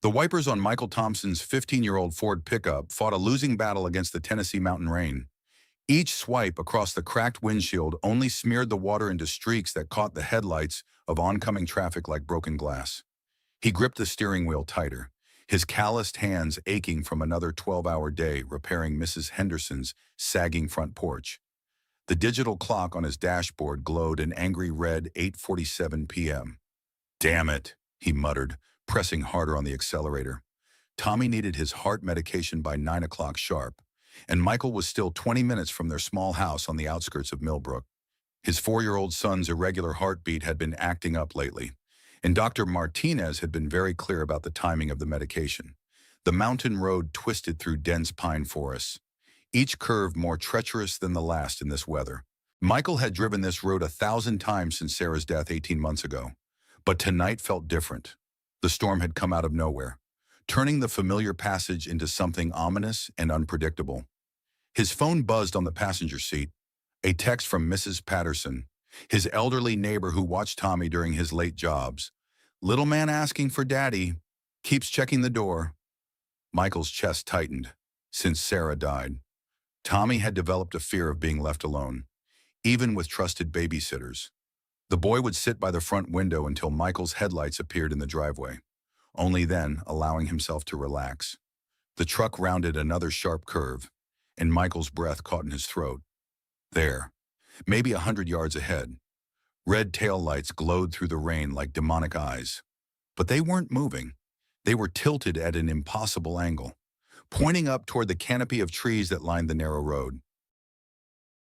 The wipers on Michael Thompson's 15-year-old Ford pickup fought a losing battle against the Tennessee mountain rain. Each swipe across the cracked windshield only smeared the water into streaks that caught the headlights of oncoming traffic like broken glass. He gripped the steering wheel tighter, his calloused hands aching from another 12-hour day repairing Mrs. Henderson's sagging front porch. The digital clock on his dashboard glowed an angry red 8:47 p.m. "Damn it," he muttered, pressing harder on the accelerator. Tommy needed his heart medication by 9 o'clock sharp, and Michael was still 20 minutes from their small house on the outskirts of Millbrook. His 4-year-old son's irregular heartbeat had been acting up lately, and Dr. Martinez had been very clear about the timing of the medication. The mountain road twisted through dense pine forests, each curve more treacherous than the last in this weather. Michael had driven this road 1,000 times since Sarah's death 18 months ago, but tonight felt different. The storm had come out of nowhere, turning the familiar passage into something ominous and unpredictable. His phone buzzed on the passenger seat, a text from Mrs. Patterson, his elderly neighbor who watched Tommy during his late jobs. "Little man asking for daddy. Keeps checking the door." Michael's chest tightened. Since Sarah died, Tommy had developed a fear of being left alone, even with trusted babysitters. The boy would sit by the front window until Michael's headlights appeared in the driveway, only then allowing himself to relax. The truck rounded another sharp curve, and Michael's breath caught in his throat. There, maybe 100 yards ahead, red taillights glowed through the rain like demonic eyes. But they weren't moving. They were tilted at an impossible angle, pointing up toward the canopy of trees that lined the narrow road.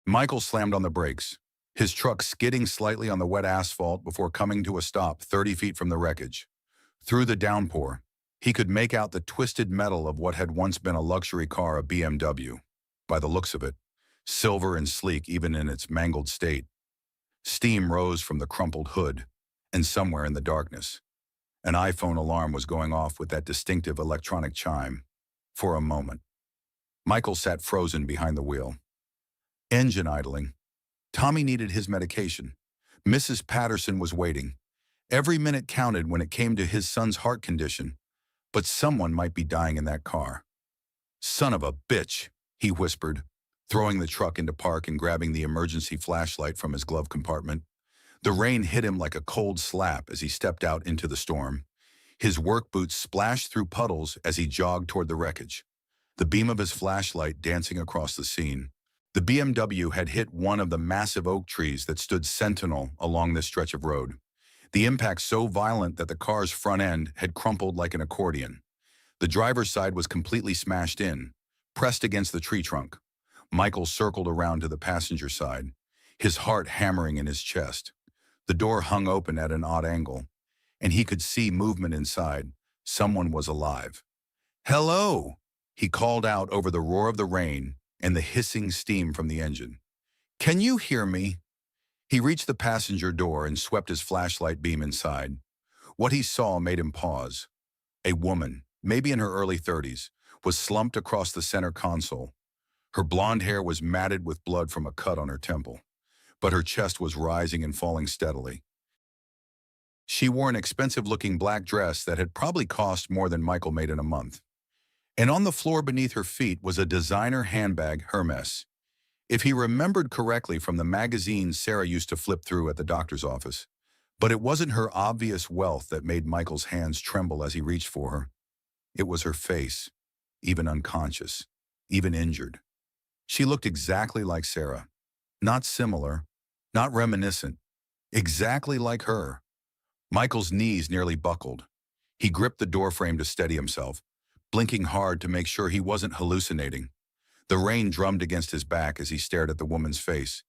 Michael slammed on the brakes, his truck skidding slightly on the wet asphalt before coming to a stop 30 feet from the wreckage. Through the downpour, he could make out the twisted metal of what had once been a luxury car, a BMW. By the looks of it, silver and sleek even in its mangled state. Steam rose from the crumpled hood, and somewhere in the darkness, an iPhone alarm was going off with that distinctive electronic chime. For a moment, Michael sat frozen behind the wheel. Engine idling. Tommy needed his medication. Mrs. Patterson was waiting. Every minute counted when it came to his son's heart condition, but someone might be dying in that car. "Son of a bitch," he whispered, throwing the truck into park and grabbing the emergency flashlight from his glove compartment. The rain hit him like a cold slap as he stepped out into the storm. His work boots splashed through puddles as he jogged toward the wreckage, the beam of his flashlight dancing across the scene. The BMW had hit one of the massive oak trees that stood sentinel along this stretch of road, the impact so violent that the car's front end had crumpled like an accordion. The driver's side was completely smashed in, pressed against the tree trunk. Michael circled around to the passenger side, his heart hammering in his chest. The door hung open at an odd angle, and he could see movement inside. Someone was alive. "Hello," he called out over the roar of the rain and the hissing steam from the engine. "Can you hear me?" He reached the passenger door and swept his flashlight beam inside. What he saw made him pause. A woman, maybe in her early 30s, was slumped across the center console. Her blonde hair was matted with blood from a cut on her temple, but her chest was rising and falling steadily. She wore an expensive-looking black dress that had probably cost more than Michael made in a month. And on the floor beneath her feet was a designer handbag, Hermes. If he remembered correctly from the magazines Sarah used to flip through at the doctor's office. But it wasn't her obvious wealth that made Michael's hands tremble as he reached for her. It was her face, even unconscious, even injured. She looked exactly like Sarah. Not similar, not reminiscent. Exactly like her. Michael's knees nearly buckled. He gripped the doorframe to steady himself, blinking hard to make sure he wasn't hallucinating. The rain drummed against his back as he stared at the woman's face,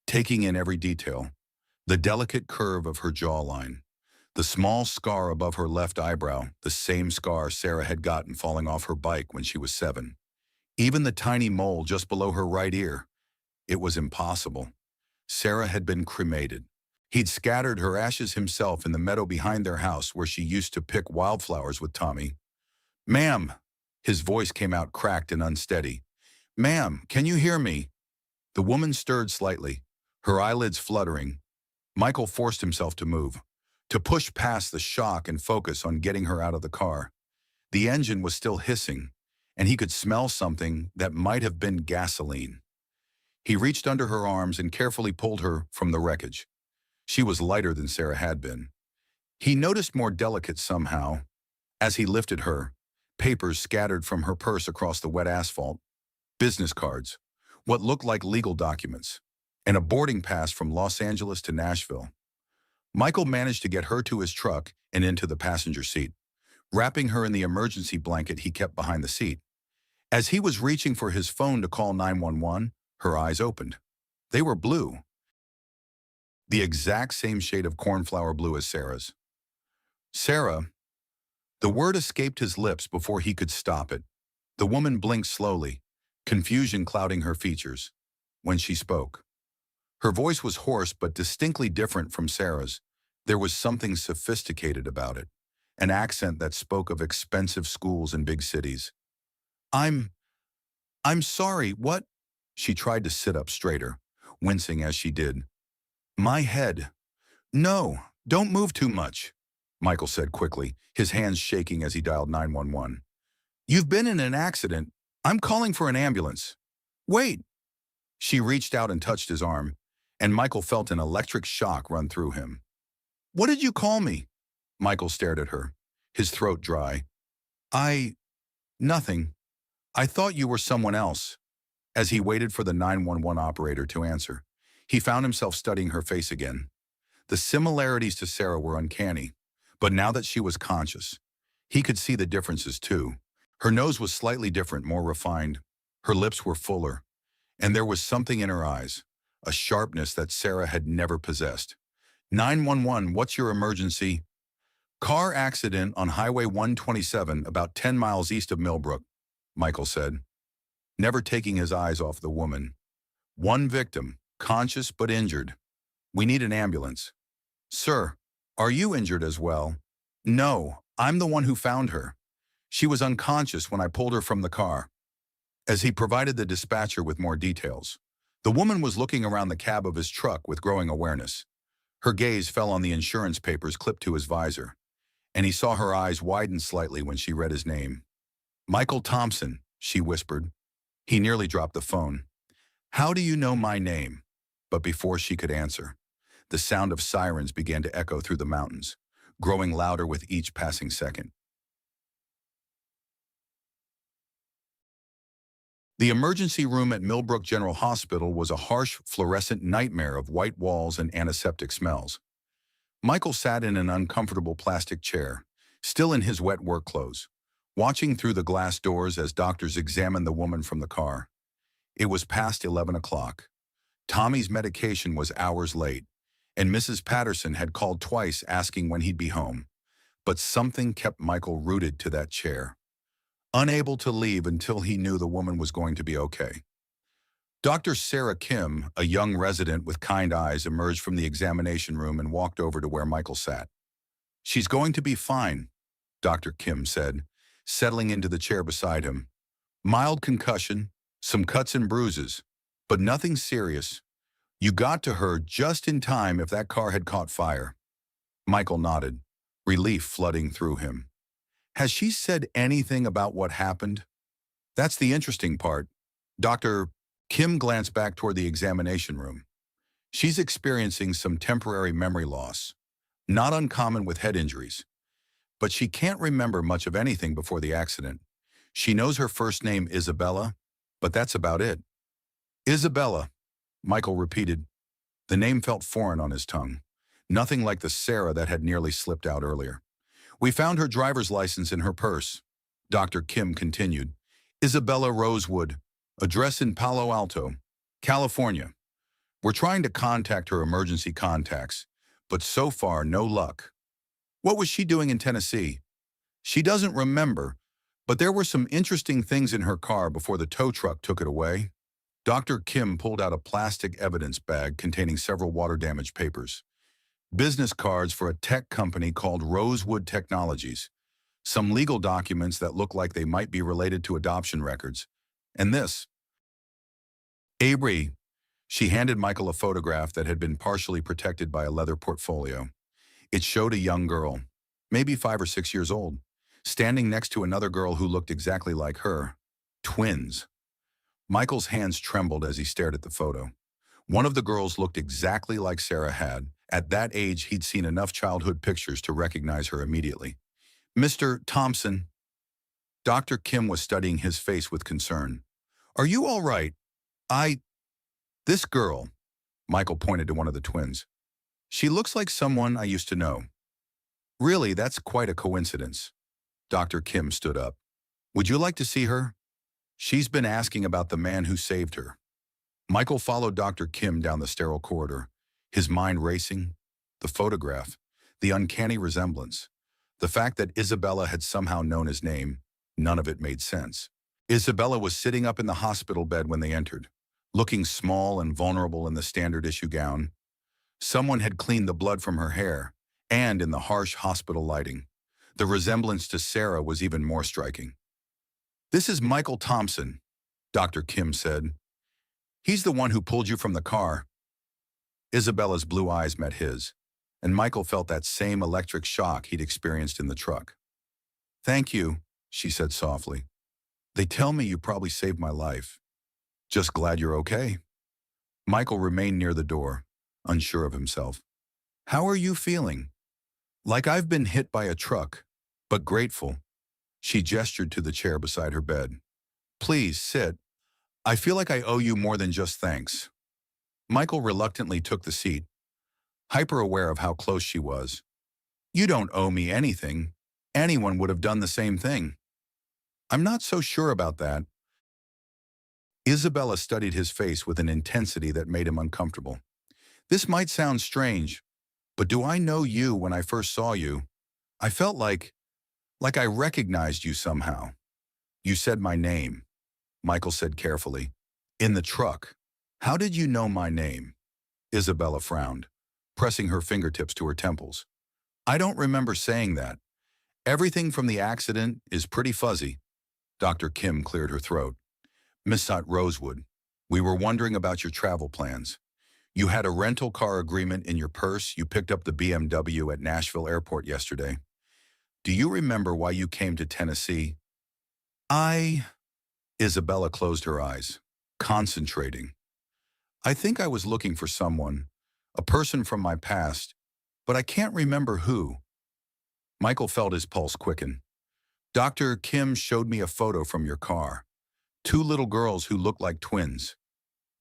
taking in every detail. The delicate curve of her jawline, the small scar above her left eyebrow, the same scar Sarah had gotten falling off her bike when she was 7. Even the tiny mole just below her right ear. It was impossible. Sarah had been cremated. He'd scattered her ashes himself in the meadow behind their house where she used to pick wildflowers with Tommy. "Ma'am," his voice came out cracked and unsteady. "Ma'am, can you hear me?" The woman stirred slightly, her eyelids fluttering. Michael forced himself to move, to push past the shock and focus on getting her out of the car. The engine was still hissing, and he could smell something that might have been gasoline. He reached under her arms and carefully pulled her from the wreckage. She was lighter than Sarah had been. He noticed more delicate somehow. As he lifted her, papers scattered from her purse across the wet asphalt, business cards, what looked like legal documents, and a boarding pass from Los Angeles to Nashville. Michael managed to get her to his truck and into the passenger seat, wrapping her in the emergency blanket he kept behind the seat. As he was reaching for his phone to call 911, her eyes opened. They were blue, the exact same shade of cornflower blue as Sarah's. Sarah. The word escaped his lips before he could stop it. The woman blinked slowly, confusion clouding her features. When she spoke, her voice was hoarse but distinctly different from Sarah's. There was something sophisticated about it, an accent that spoke of expensive schools in big cities. I'm sorry, what? She tried to sit up straighter, wincing as she did. My head. No, don't move too much, Michael said quickly, his hands shaking as he dialed 911. You've been in an accident. I'm calling for an ambulance. Wait. She reached out and touched his arm, and Michael felt an electric shock run through him. What did you call me? Michael stared at her, his throat dry. Nothing. I thought you were someone else. As he waited for the 911 operator to answer, he found himself studying her face again. The similarities to Sarah were uncanny, but now that she was conscious, he could see the differences too. Her nose was slightly different, more refined. Her lips were fuller, and there was something in her eyes, a sharpness that Sarah had never possessed. 911, what's your emergency? Car accident on Highway 127, about 10 miles east of Millbrook, Michael said, never taking his eyes off the woman. One victim, conscious but injured. We need an ambulance. Sir, are you injured as well? No, I'm the one who found her. She was unconscious when I pulled her from the car. As he provided the dispatcher with more details, the woman was looking around the cab of his truck with growing awareness. Her gaze fell on the insurance papers clipped to his visor, and he saw her eyes widen slightly when she read his name. Michael Thompson, she whispered. He nearly dropped the phone. How do you know my name? But before she could answer, the sound of sirens began to echo through the mountains, growing louder with each passing second. The emergency room at Millbrook General Hospital was a harsh, fluorescent nightmare of white walls and antiseptic smells. Michael sat in an uncomfortable plastic chair, still in his wet work clothes, watching through the glass doors as doctors examined the woman from the car. It was past 11 o'clock. Tommy's medication was hours late, and Mrs. Patterson had called twice asking when he'd be home. But something kept Michael rooted to that chair, unable to leave until he knew the woman was going to be okay. Dr. Sarah Kim, a young resident with kind eyes, emerged from the examination room and walked over to where Michael sat. She's going to be fine, Dr. Kim said, settling into the chair beside him. Mild concussion, some cuts and bruises, but nothing serious. You got to her just in time if that car had caught fire. Michael nodded, relief flooding through him. Has she said anything about what happened? That's the interesting part. Dr. Kim glanced back toward the examination room. She's experiencing some temporary memory loss, not uncommon with head injuries. But she can't remember much of anything before the accident. She knows her first name, Isabella, but that's about it. Isabella, Michael repeated. The name felt foreign on his tongue, nothing like the Sarah that had nearly slipped out earlier. We found her driver's license in her purse, Dr. Kim continued. Isabella Rosewood, address in Palo Alto, California. We're trying to contact her emergency contacts, but so far no luck. What was she doing in Tennessee? She doesn't remember, but there were some interesting things in her car before the tow truck took it away. Dr. Kim pulled out a plastic evidence bag containing several water-damaged papers. Business cards for a tech company called Rosewood Technologies, some legal documents that look like they might be related to adoption records, and this. Avery, she handed Michael a photograph that had been partially protected by a leather portfolio. It showed a young girl, maybe 5 or 6 years old, standing next to another girl who looked exactly like her. Twins. Michael's hands trembled as he stared at the photo. One of the girls looked exactly like Sarah had. At that age, he'd seen enough childhood pictures to recognize her immediately. Mr. Thompson. Dr. Kim was studying his face with concern. Are you all right? This girl, Michael pointed to one of the twins. She looks like someone I used to know. Really, that's quite a coincidence. Dr. Kim stood up. Would you like to see her? She's been asking about the man who saved her. Michael followed Dr. Kim down the sterile corridor, his mind racing. The photograph, the uncanny resemblance, the fact that Isabella had somehow known his name, none of it made sense. Isabella was sitting up in the hospital bed when they entered, looking small and vulnerable in the standard issue gown. Someone had cleaned the blood from her hair, and in the harsh hospital lighting, the resemblance to Sarah was even more striking. This is Michael Thompson, Dr. Kim said. He's the one who pulled you from the car. Isabella's blue eyes met his, and Michael felt that same electric shock he'd experienced in the truck. Thank you, she said softly. They tell me you probably saved my life. Just glad you're okay. Michael remained near the door, unsure of himself. How are you feeling? Like I've been hit by a truck, but grateful. She gestured to the chair beside her bed. Please, sit. I feel like I owe you more than just thanks. Michael reluctantly took the seat, hyper-aware of how close she was. You don't owe me anything. Anyone would have done the same thing. I'm not so sure about that. Isabella studied his face with an intensity that made him uncomfortable. This might sound strange, but do I know you when I first saw you? I felt like I recognized you somehow. You said my name, Michael said carefully. In the truck. How did you know my name? Isabella frowned, pressing her fingertips to her temples. I don't remember saying that. Everything from the accident is pretty fuzzy. Dr. Kim cleared her throat. Miss Rosewood, we were wondering about your travel plans. You had a rental car agreement in your purse. You picked up the BMW at Nashville Airport yesterday. Do you remember why you came to Tennessee? Isabella closed her eyes, concentrating. I think I was looking for someone, a person from my past, but I can't remember who. Michael felt his pulse quicken. Dr. Kim showed me a photo from your car. Two little girls who looked like twins.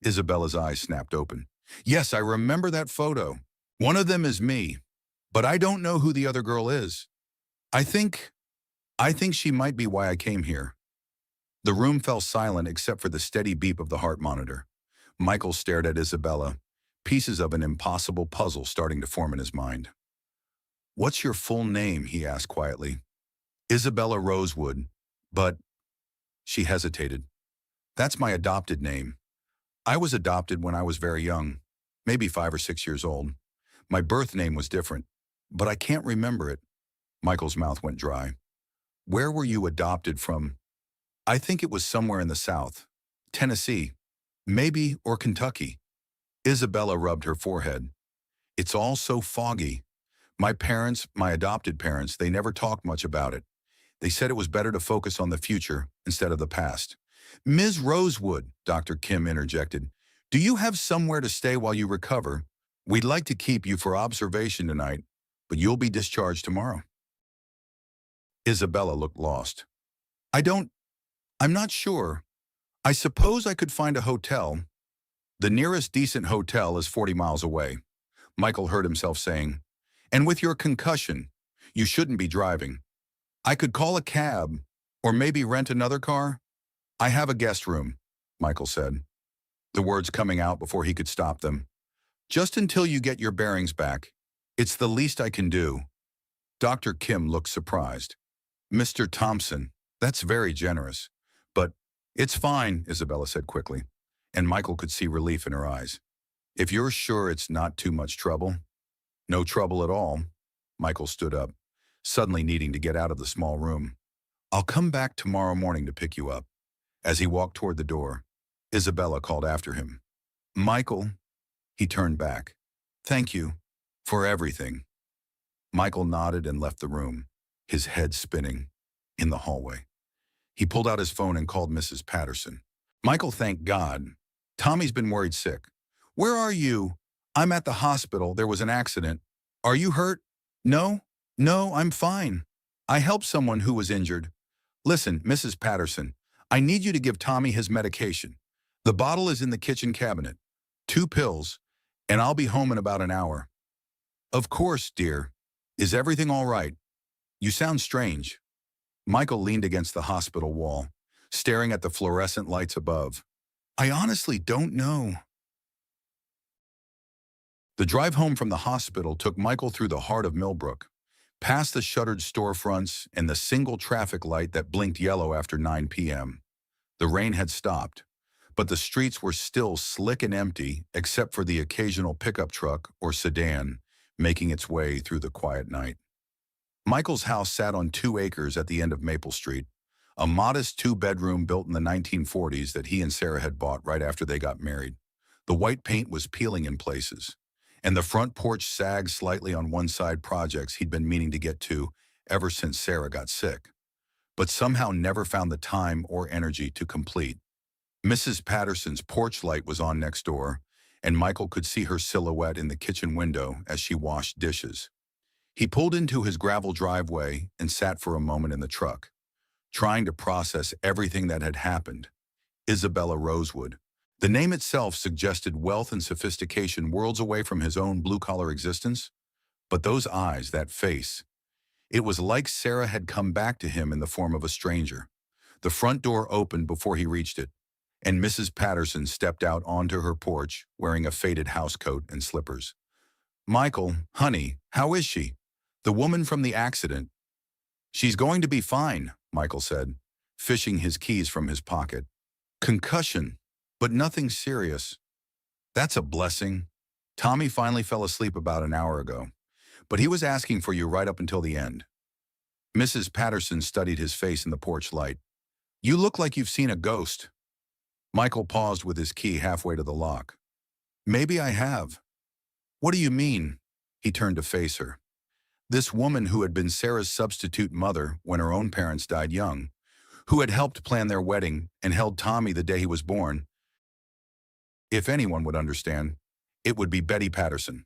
Isabella's eyes snapped open. Yes, I remember that photo. One of them is me, but I don't know who the other girl is. I think she might be why I came here. The room fell silent except for the steady beep of the heart monitor. Michael stared at Isabella, pieces of an impossible puzzle starting to form in his mind. What's your full name? He asked quietly. Isabella Rosewood, but... She hesitated. That's my adopted name. I was adopted when I was very young, maybe 5 or 6 years old. My birth name was different, but I can't remember it. Michael's mouth went dry. Where were you adopted from? I think it was somewhere in the South. Tennessee, maybe, or Kentucky. Isabella rubbed her forehead. It's all so foggy. My parents, my adopted parents, they never talked much about it. They said it was better to focus on the future instead of the past. Ms. Rosewood, Dr. Kim interjected, do you have somewhere to stay while you recover? We'd like to keep you for observation tonight, but you'll be discharged tomorrow. Isabella looked lost. I'm not sure. I suppose I could find a hotel. The nearest decent hotel is 40 miles away. Michael heard himself saying, and with your concussion, you shouldn't be driving. I could call a cab, or maybe rent another car. I have a guest room, Michael said, the words coming out before he could stop them. Just until you get your bearings back. It's the least I can do. Dr. Kim looked surprised. Mr. Thompson, that's very generous. But it's fine, Isabella said quickly, and Michael could see relief in her eyes. If you're sure it's not too much trouble. No trouble at all. Michael stood up, suddenly needing to get out of the small room. I'll come back tomorrow morning to pick you up. As he walked toward the door, Isabella called after him. Michael. He turned back. Thank you for everything. Michael nodded and left the room, his head spinning. In the hallway. He pulled out his phone and called Mrs. Patterson. Michael thanked God. Tommy's been worried sick. Where are you? I'm at the hospital. There was an accident. Are you hurt? No. No, I'm fine. I helped someone who was injured. Listen, Mrs. Patterson, I need you to give Tommy his medication. The bottle is in the kitchen cabinet. 2 pills, and I'll be home in about an hour. Of course, dear. Is everything all right? You sound strange. Michael leaned against the hospital wall, staring at the fluorescent lights above. I honestly don't know. The drive home from the hospital took Michael through the heart of Millbrook, past the shuttered storefronts and the single traffic light that blinked yellow after 9 p.m. The rain had stopped, but the streets were still slick and empty except for the occasional pickup truck or sedan making its way through the quiet night. Michael's house sat on 2 acres at the end of Maple Street, a modest 2-bedroom built in the 1940s that he and Sarah had bought right after they got married. The white paint was peeling in places, and the front porch sagged slightly on one side, projects he'd been meaning to get to ever since Sarah got sick, but somehow never found the time or energy to complete. Mrs. Patterson's porch light was on next door, and Michael could see her silhouette in the kitchen window as she washed dishes. He pulled into his gravel driveway and sat for a moment in the truck, trying to process everything that had happened. Isabella Rosewood. The name itself suggested wealth and sophistication worlds away from his own blue-collar existence. But those eyes, that face, it was like Sarah had come back to him in the form of a stranger. The front door opened before he reached it, and Mrs. Patterson stepped out onto her porch wearing a faded housecoat and slippers. Michael, honey, how is she? The woman from the accident. She's going to be fine, Michael said, fishing his keys from his pocket. Concussion, but nothing serious. That's a blessing. Tommy finally fell asleep about an hour ago, but he was asking for you right up until the end. Mrs. Patterson studied his face in the porch light. You look like you've seen a ghost. Michael paused with his key halfway to the lock. Maybe I have. What do you mean? He turned to face her. This woman who had been Sarah's substitute mother when her own parents died young, who had helped plan their wedding and held Tommy the day he was born. If anyone would understand, it would be Betty Patterson.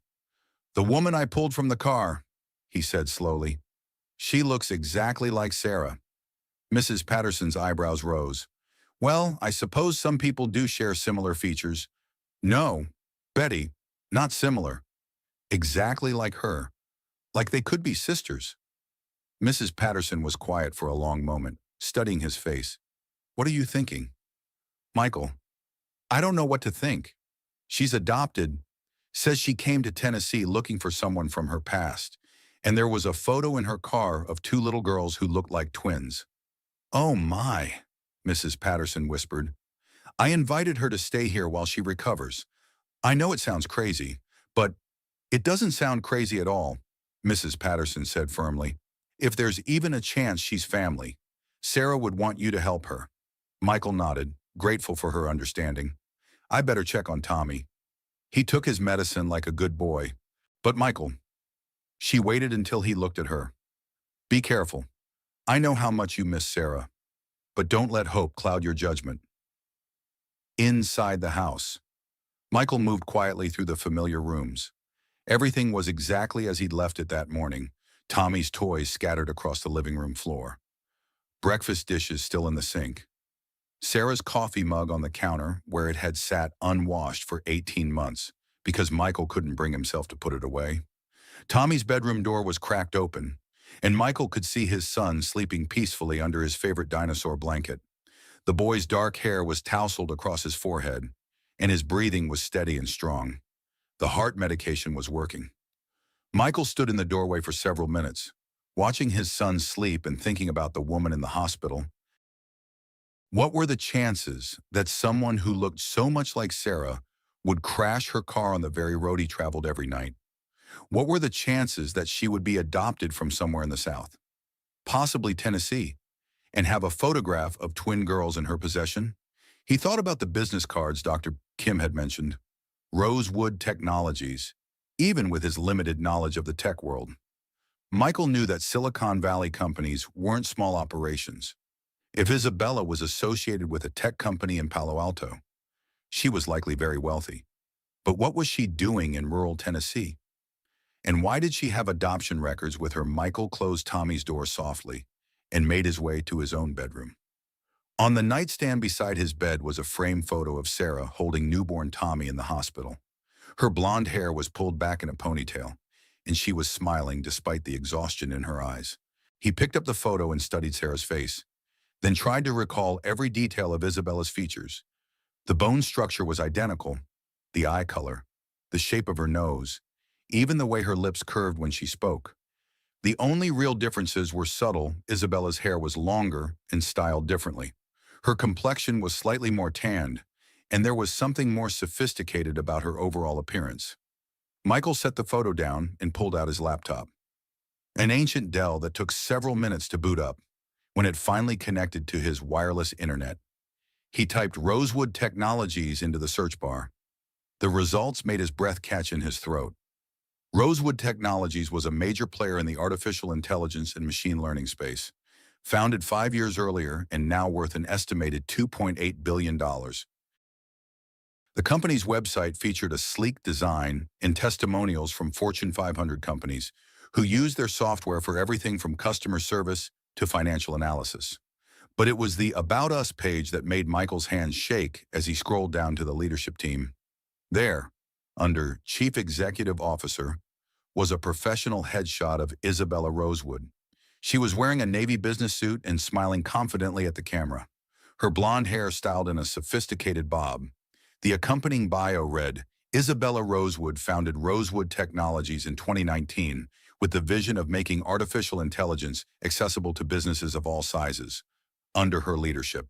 The woman I pulled from the car, he said slowly. She looks exactly like Sarah. Mrs. Patterson's eyebrows rose. Well, I suppose some people do share similar features. No, Betty, not similar. Exactly like her. Like they could be sisters. Mrs. Patterson was quiet for a long moment, studying his face. What are you thinking? Michael, I don't know what to think. She's adopted, says she came to Tennessee looking for someone from her past, and there was a photo in her car of 2 little girls who looked like twins. Oh my, Mrs. Patterson whispered. I invited her to stay here while she recovers. I know it sounds crazy, but it doesn't sound crazy at all, Mrs. Patterson said firmly. If there's even a chance she's family, Sarah would want you to help her. Michael nodded, grateful for her understanding. I better check on Tommy. He took his medicine like a good boy. But Michael, she waited until he looked at her. Be careful. I know how much you miss Sarah, but don't let hope cloud your judgment. Inside the house, Michael moved quietly through the familiar rooms. Everything was exactly as he'd left it that morning, Tommy's toys scattered across the living room floor. Breakfast dishes still in the sink. Sarah's coffee mug on the counter where it had sat unwashed for 18 months because Michael couldn't bring himself to put it away. Tommy's bedroom door was cracked open, and Michael could see his son sleeping peacefully under his favorite dinosaur blanket. The boy's dark hair was tousled across his forehead, and his breathing was steady and strong. The heart medication was working. Michael stood in the doorway for several minutes, watching his son sleep and thinking about the woman in the hospital. What were the chances that someone who looked so much like Sarah would crash her car on the very road he traveled every night? What were the chances that she would be adopted from somewhere in the South, possibly Tennessee, and have a photograph of twin girls in her possession? He thought about the business cards Dr. Kim had mentioned, Rosewood Technologies, even with his limited knowledge of the tech world. Michael knew that Silicon Valley companies weren't small operations. If Isabella was associated with a tech company in Palo Alto, she was likely very wealthy. But what was she doing in rural Tennessee? And why did she have adoption records with her? Michael closed Tommy's door softly and made his way to his own bedroom. On the nightstand beside his bed was a framed photo of Sarah holding newborn Tommy in the hospital. Her blonde hair was pulled back in a ponytail, and she was smiling despite the exhaustion in her eyes. He picked up the photo and studied Sarah's face, then tried to recall every detail of Isabella's features. The bone structure was identical, the eye color, the shape of her nose, even the way her lips curved when she spoke. The only real differences were subtle. Isabella's hair was longer and styled differently. Her complexion was slightly more tanned, and there was something more sophisticated about her overall appearance. Michael set the photo down and pulled out his laptop. An ancient Dell that took several minutes to boot up. When it finally connected to his wireless internet, he typed Rosewood Technologies into the search bar. The results made his breath catch in his throat. Rosewood Technologies was a major player in the artificial intelligence and machine learning space, founded 5 years earlier and now worth an estimated $2.8 billion. The company's website featured a sleek design and testimonials from Fortune 500 companies who used their software for everything from customer service to financial analysis. But it was the About Us page that made Michael's hands shake as he scrolled down to the leadership team. There, under Chief Executive Officer, was a professional headshot of Isabella Rosewood. She was wearing a navy business suit and smiling confidently at the camera, her blonde hair styled in a sophisticated bob. The accompanying bio read, Isabella Rosewood founded Rosewood Technologies in 2019 with the vision of making artificial intelligence accessible to businesses of all sizes. Under her leadership,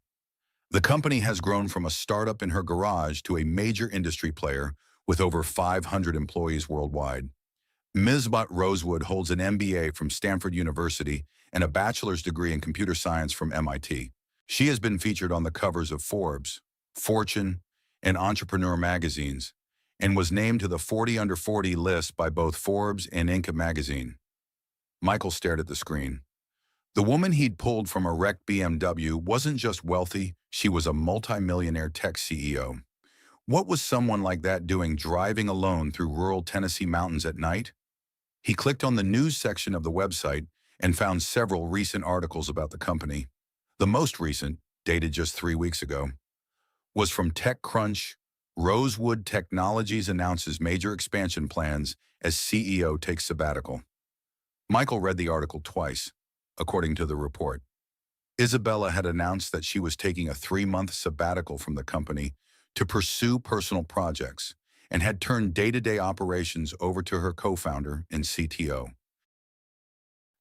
the company has grown from a startup in her garage to a major industry player with over 500 employees worldwide. Ms. Rosewood holds an MBA from Stanford University and a bachelor's degree in computer science from MIT. She has been featured on the covers of Forbes, Fortune, and Entrepreneur magazines, and was named to the 40 Under 40 list by both Forbes and Inc. magazine. Michael stared at the screen. The woman he'd pulled from a wrecked BMW wasn't just wealthy, she was a multi-millionaire tech CEO. What was someone like that doing driving alone through rural Tennessee mountains at night? He clicked on the news section of the website and found several recent articles about the company. The most recent, dated just 3 weeks ago, was from TechCrunch. Rosewood Technologies announces major expansion plans as CEO takes sabbatical. Michael read the article twice, according to the report. Isabella had announced that she was taking a 3-month sabbatical from the company to pursue personal projects and had turned day-to-day operations over to her co-founder and CTO.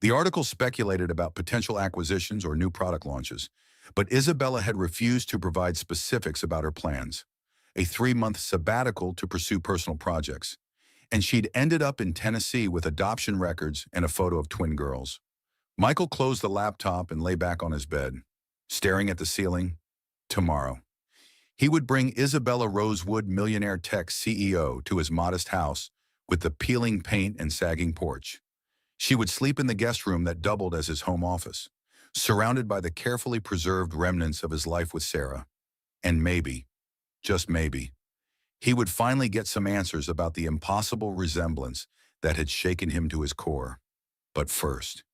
The article speculated about potential acquisitions or new product launches, but Isabella had refused to provide specifics about her plans. A 3-month sabbatical to pursue personal projects, and she'd ended up in Tennessee with adoption records and a photo of twin girls. Michael closed the laptop and lay back on his bed, staring at the ceiling. Tomorrow, he would bring Isabella Rosewood, Millionaire Tech CEO, to his modest house with the peeling paint and sagging porch. She would sleep in the guest room that doubled as his home office, surrounded by the carefully preserved remnants of his life with Sarah. And maybe, just maybe, he would finally get some answers about the impossible resemblance that had shaken him to his core. But first,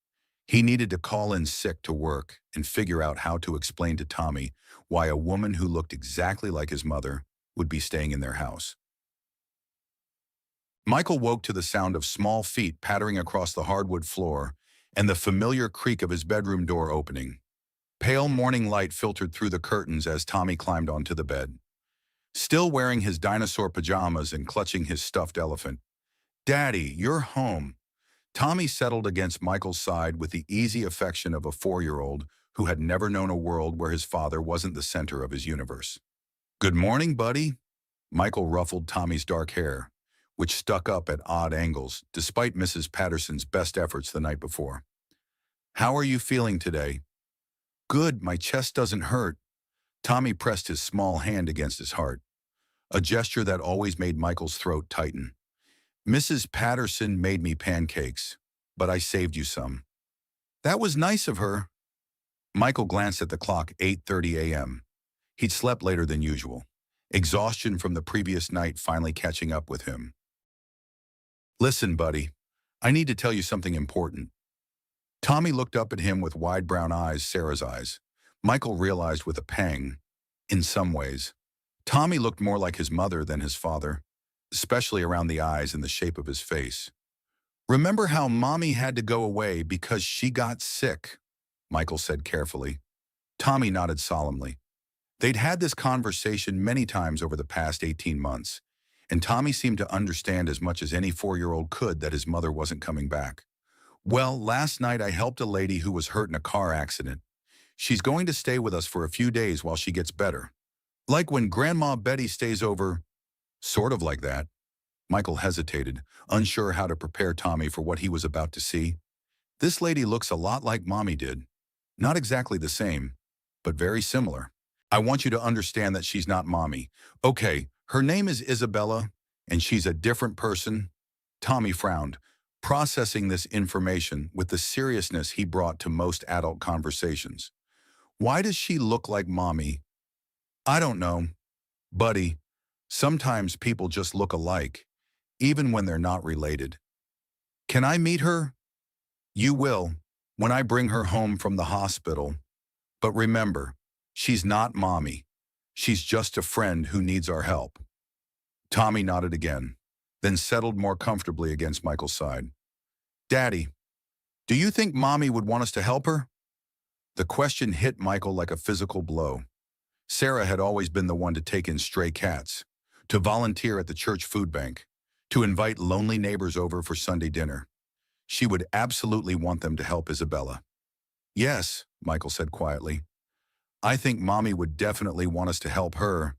he needed to call in sick to work and figure out how to explain to Tommy why a woman who looked exactly like his mother would be staying in their house. Michael woke to the sound of small feet pattering across the hardwood floor and the familiar creak of his bedroom door opening. Pale morning light filtered through the curtains as Tommy climbed onto the bed. Still wearing his dinosaur pajamas and clutching his stuffed elephant. "Daddy, you're home." Tommy settled against Michael's side with the easy affection of a 4-year-old who had never known a world where his father wasn't the center of his universe. "Good morning, buddy." Michael ruffled Tommy's dark hair, which stuck up at odd angles despite Mrs. Patterson's best efforts the night before. "How are you feeling today?" "Good, my chest doesn't hurt." Tommy pressed his small hand against his heart, a gesture that always made Michael's throat tighten. "Mrs. Patterson made me pancakes." but I saved you some." "That was nice of her." Michael glanced at the clock, 8:30 a.m. He'd slept later than usual, exhaustion from the previous night finally catching up with him. "Listen, buddy, I need to tell you something important." Tommy looked up at him with wide brown eyes, Sarah's eyes. Michael realized with a pang, in some ways, Tommy looked more like his mother than his father, especially around the eyes and the shape of his face. "Remember how Mommy had to go away because she got sick?" Michael said carefully. Tommy nodded solemnly. They'd had this conversation many times over the past 18 months, and Tommy seemed to understand as much as any 4-year-old could that his mother wasn't coming back. "Well, last night I helped a lady who was hurt in a car accident. She's going to stay with us for a few days while she gets better. Like when Grandma Betty stays over." "Sort of like that." Michael hesitated, unsure how to prepare Tommy for what he was about to see. "This lady looks a lot like Mommy did. Not exactly the same, but very similar. I want you to understand that she's not Mommy. Okay, her name is Isabella, and she's a different person." Tommy frowned, processing this information with the seriousness he brought to most adult conversations. "Why does she look like Mommy?" "I don't know, buddy. Sometimes people just look alike, even when they're not related." "Can I meet her?" "You will, when I bring her home from the hospital. But remember, she's not Mommy. She's just a friend who needs our help." Tommy nodded again, then settled more comfortably against Michael's side. "Daddy, do you think Mommy would want us to help her?" The question hit Michael like a physical blow. Sarah had always been the one to take in stray cats, to volunteer at the church food bank, to invite lonely neighbors over for Sunday dinner. She would absolutely want them to help Isabella. "Yes," Michael said quietly. "I think Mommy would definitely want us to help her."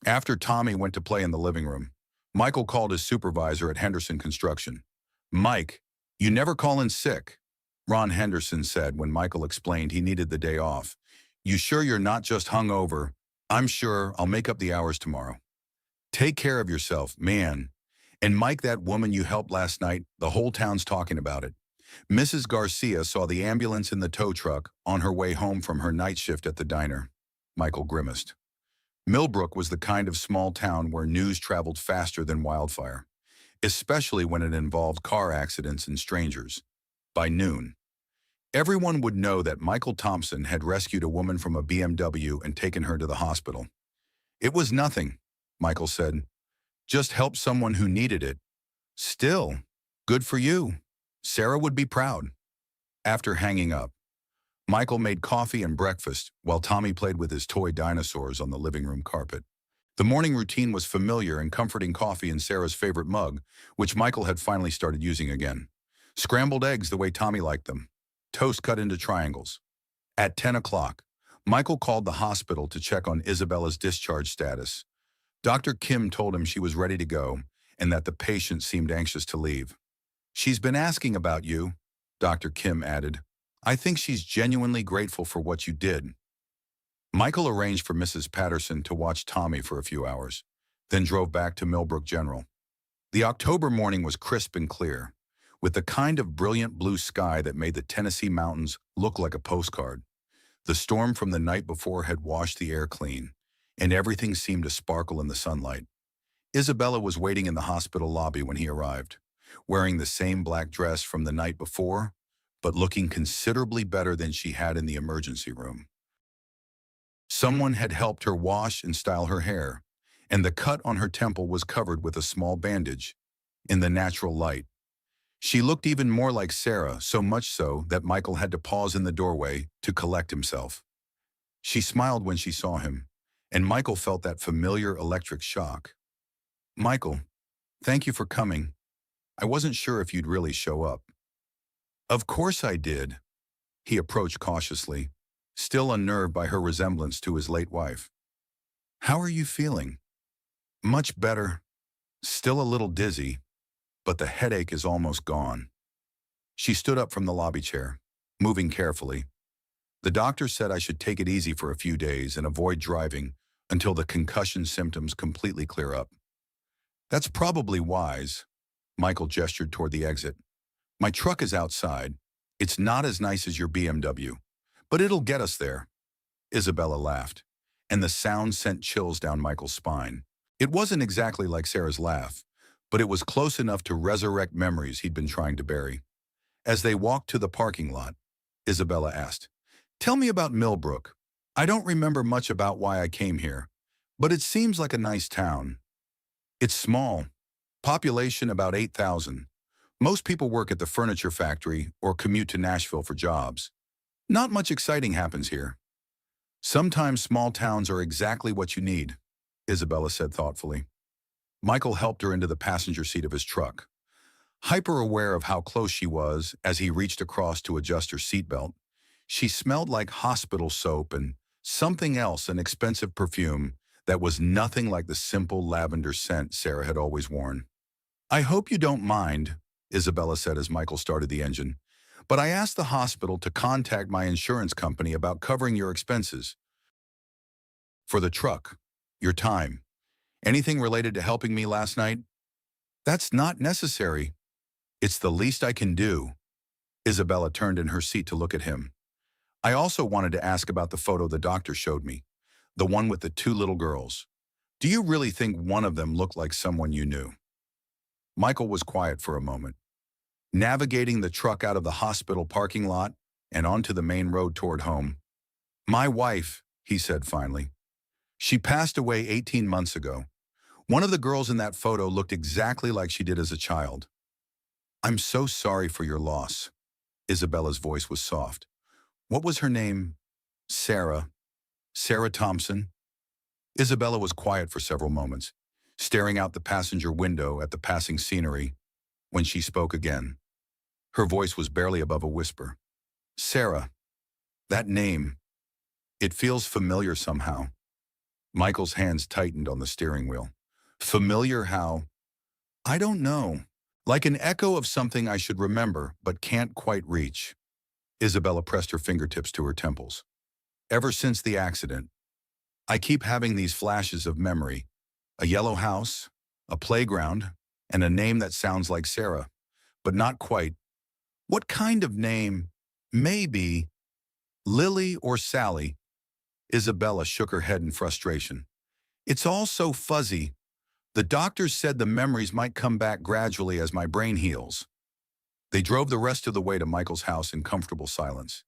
After Tommy went to play in the living room, Michael called his supervisor at Henderson Construction. "Mike, you never call in sick," Ron Henderson said when Michael explained he needed the day off. "You sure you're not just hungover?" "I'm sure. I'll make up the hours tomorrow." "Take care of yourself, man. And Mike, that woman you helped last night, the whole town's talking about it. Mrs. Garcia saw the ambulance in the tow truck on her way home from her night shift at the diner." Michael grimaced. Millbrook was the kind of small town where news traveled faster than wildfire, especially when it involved car accidents and strangers. By noon, everyone would know that Michael Thompson had rescued a woman from a BMW and taken her to the hospital. "It was nothing," Michael said. "Just helped someone who needed it." "Still, good for you. Sarah would be proud." After hanging up, Michael made coffee and breakfast while Tommy played with his toy dinosaurs on the living room carpet. The morning routine was familiar and comforting: coffee in Sarah's favorite mug, which Michael had finally started using again. Scrambled eggs the way Tommy liked them. Toast cut into triangles. At 10 o'clock, Michael called the hospital to check on Isabella's discharge status. Dr. Kim told him she was ready to go and that the patient seemed anxious to leave. "She's been asking about you," Dr. Kim added. "I think she's genuinely grateful for what you did." Michael arranged for Mrs. Patterson to watch Tommy for a few hours, then drove back to Millbrook General. The October morning was crisp and clear, with the kind of brilliant blue sky that made the Tennessee mountains look like a postcard. The storm from the night before had washed the air clean, and everything seemed to sparkle in the sunlight. Isabella was waiting in the hospital lobby when he arrived, wearing the same black dress from the night before, but looking considerably better than she had in the emergency room. Someone had helped her wash and style her hair, and the cut on her temple was covered with a small bandage. In the natural light, she looked even more like Sarah, so much so that Michael had to pause in the doorway to collect himself. She smiled when she saw him, and Michael felt that familiar electric shock. "Michael, thank you for coming. I wasn't sure if you'd really show up." "Of course I did." He approached cautiously, still unnerved by her resemblance to his late wife. "How are you feeling?" "Much better. Still a little dizzy, but the headache is almost gone." She stood up from the lobby chair, moving carefully. "The doctor said I should take it easy for a few days and avoid driving until the concussion symptoms completely clear up." "That's probably wise." Michael gestured toward the exit. My truck is outside. It's not as nice as your BMW, but it'll get us there. Isabella laughed, and the sound sent chills down Michael's spine. It wasn't exactly like Sarah's laugh, but it was close enough to resurrect memories he'd been trying to bury. As they walked to the parking lot, Isabella asked, "Tell me about Millbrook. I don't remember much about why I came here, but it seems like a nice town. It's small, population about 8,000. Most people work at the furniture factory or commute to Nashville for jobs. Not much exciting happens here. Sometimes small towns are exactly what you need," Isabella said thoughtfully. Michael helped her into the passenger seat of his truck. Hyper aware of how close she was as he reached across to adjust her seatbelt, she smelled like hospital soap and something else, an expensive perfume that was nothing like the simple lavender scent Sarah had always worn. "I hope you don't mind," Isabella said as Michael started the engine, "but I asked the hospital to contact my insurance company about covering your expenses. For the truck, your time, anything related to helping me last night? That's not necessary. It's the least I can do." Isabella turned in her seat to look at him. "I also wanted to ask about the photo the doctor showed me, the one with the two little girls. Do you really think one of them looked like someone you knew?" Michael was quiet for a moment, navigating the truck out of the hospital parking lot and onto the main road toward home. "My wife," he said finally. "She passed away 18 months ago. One of the girls in that photo looked exactly like she did as a child." "I'm so sorry for your loss." Isabella's voice was soft. "What was her name?" "Sarah. Sarah Thompson." Isabella was quiet for several moments, staring out the passenger window at the passing scenery. When she spoke again, her voice was barely above a whisper. "Sarah. That name. It feels familiar somehow." Michael's hands tightened on the steering wheel. "Familiar how?" "I don't know. Like an echo of something I should remember, but can't quite reach." Isabella pressed her fingertips to her temples. "Ever since the accident, I keep having these flashes of memory. A yellow house, a playground, and a name that sounds like Sarah, but not quite. What kind of name? Maybe Lily or Sally." Isabella shook her head in frustration. "It's all so fuzzy. The doctors said the memories might come back gradually as my brain heals." They drove the rest of the way to Michael's house in comfortable silence,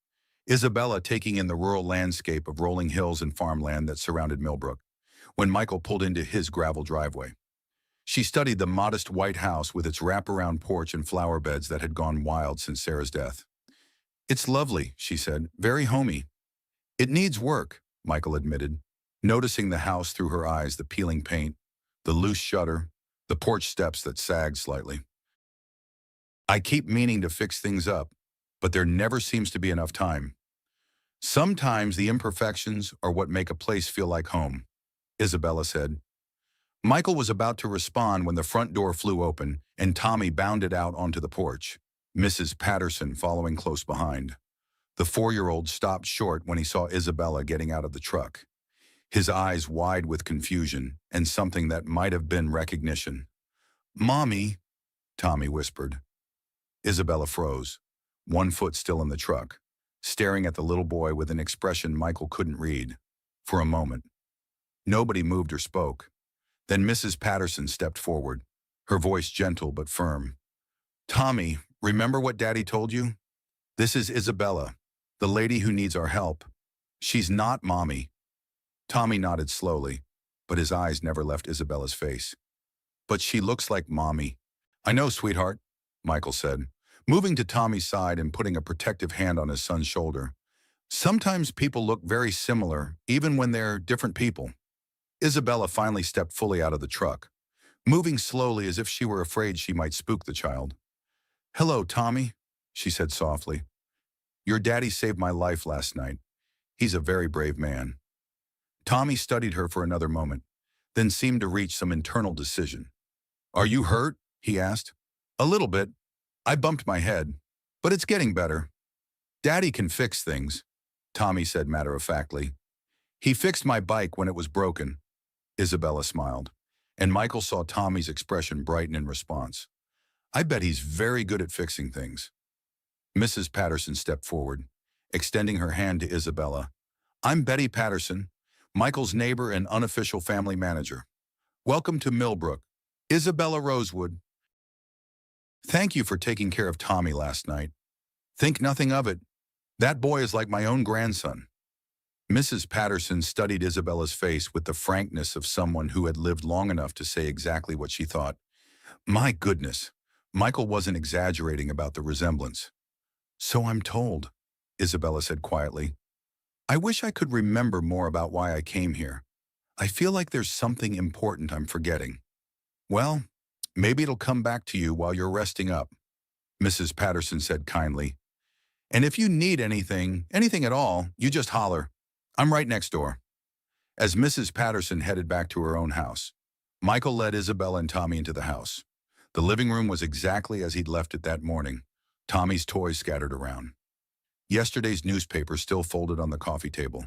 Isabella taking in the rural landscape of rolling hills and farmland that surrounded Millbrook. When Michael pulled into his gravel driveway, she studied the modest white house with its wraparound porch and flower beds that had gone wild since Sarah's death. "It's lovely," she said, "very homey." "It needs work," Michael admitted, noticing the house through her eyes, the peeling paint, the loose shutter, the porch steps that sagged slightly. "I keep meaning to fix things up, but there never seems to be enough time. Sometimes the imperfections are what make a place feel like home," Isabella said. Michael was about to respond when the front door flew open and Tommy bounded out onto the porch, Mrs. Patterson following close behind. The 4-year-old stopped short when he saw Isabella getting out of the truck, his eyes wide with confusion and something that might have been recognition. "Mommy," Tommy whispered. Isabella froze, one foot still in the truck, staring at the little boy with an expression Michael couldn't read. For a moment, nobody moved or spoke. Then Mrs. Patterson stepped forward, her voice gentle but firm. "Tommy, remember what Daddy told you? This is Isabella, the lady who needs our help. She's not Mommy." Tommy nodded slowly, but his eyes never left Isabella's face. "But she looks like Mommy." "I know, sweetheart," Michael said, moving to Tommy's side and putting a protective hand on his son's shoulder. "Sometimes people look very similar, even when they're different people." Isabella finally stepped fully out of the truck, moving slowly as if she were afraid she might spook the child. "Hello, Tommy," she said softly. "Your daddy saved my life last night. He's a very brave man." Tommy studied her for another moment, then seemed to reach some internal decision. "Are you hurt?" he asked. "A little bit. I bumped my head, but it's getting better. Daddy can fix things," Tommy said matter-of-factly. "He fixed my bike when it was broken." Isabella smiled, and Michael saw Tommy's expression brighten in response. I bet he's very good at fixing things. Mrs. Patterson stepped forward, extending her hand to Isabella. I'm Betty Patterson, Michael's neighbor and unofficial family manager. Welcome to Millbrook. Isabella Rosewood. Thank you for taking care of Tommy last night. Think nothing of it. That boy is like my own grandson. Mrs. Patterson studied Isabella's face with the frankness of someone who had lived long enough to say exactly what she thought. My goodness, Michael wasn't exaggerating about the resemblance. So I'm told, Isabella said quietly. I wish I could remember more about why I came here. I feel like there's something important I'm forgetting. Well, maybe it'll come back to you while you're resting up, Mrs. Patterson said kindly. And if you need anything at all, you just holler. I'm right next door. As Mrs. Patterson headed back to her own house, Michael led Isabella and Tommy into the house. The living room was exactly as he'd left it that morning, Tommy's toys scattered around. Yesterday's newspaper still folded on the coffee table.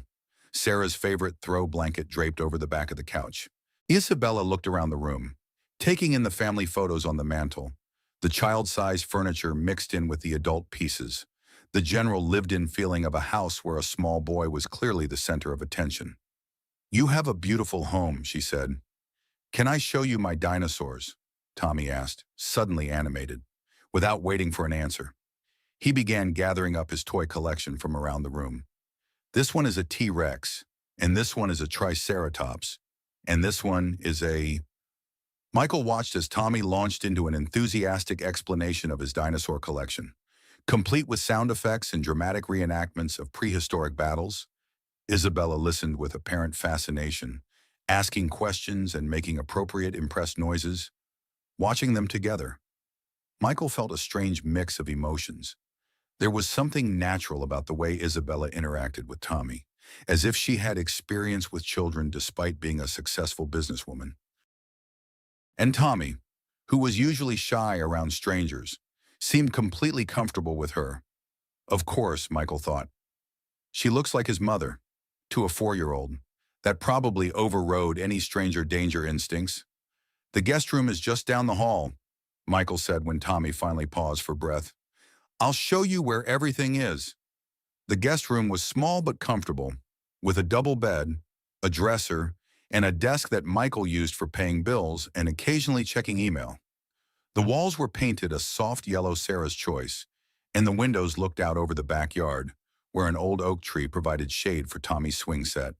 Sarah's favorite throw blanket draped over the back of the couch. Isabella looked around the room, taking in the family photos on the mantel, the child-sized furniture mixed in with the adult pieces, the general lived-in feeling of a house where a small boy was clearly the center of attention. You have a beautiful home, she said. Can I show you my dinosaurs? Tommy asked, suddenly animated. Without waiting for an answer, he began gathering up his toy collection from around the room. This one is a T-Rex, and this one is a Triceratops, and this one is a... Michael watched as Tommy launched into an enthusiastic explanation of his dinosaur collection. Complete with sound effects and dramatic reenactments of prehistoric battles, Isabella listened with apparent fascination, asking questions and making appropriate impressed noises. Watching them together, Michael felt a strange mix of emotions. There was something natural about the way Isabella interacted with Tommy, as if she had experience with children despite being a successful businesswoman. And Tommy, who was usually shy around strangers, seemed completely comfortable with her. Of course, Michael thought. She looks like his mother, to a 4-year-old, that probably overrode any stranger danger instincts. The guest room is just down the hall, Michael said when Tommy finally paused for breath. I'll show you where everything is. The guest room was small but comfortable, with a double bed, a dresser, and a desk that Michael used for paying bills and occasionally checking email. The walls were painted a soft yellow Sarah's choice, and the windows looked out over the backyard, where an old oak tree provided shade for Tommy's swing set.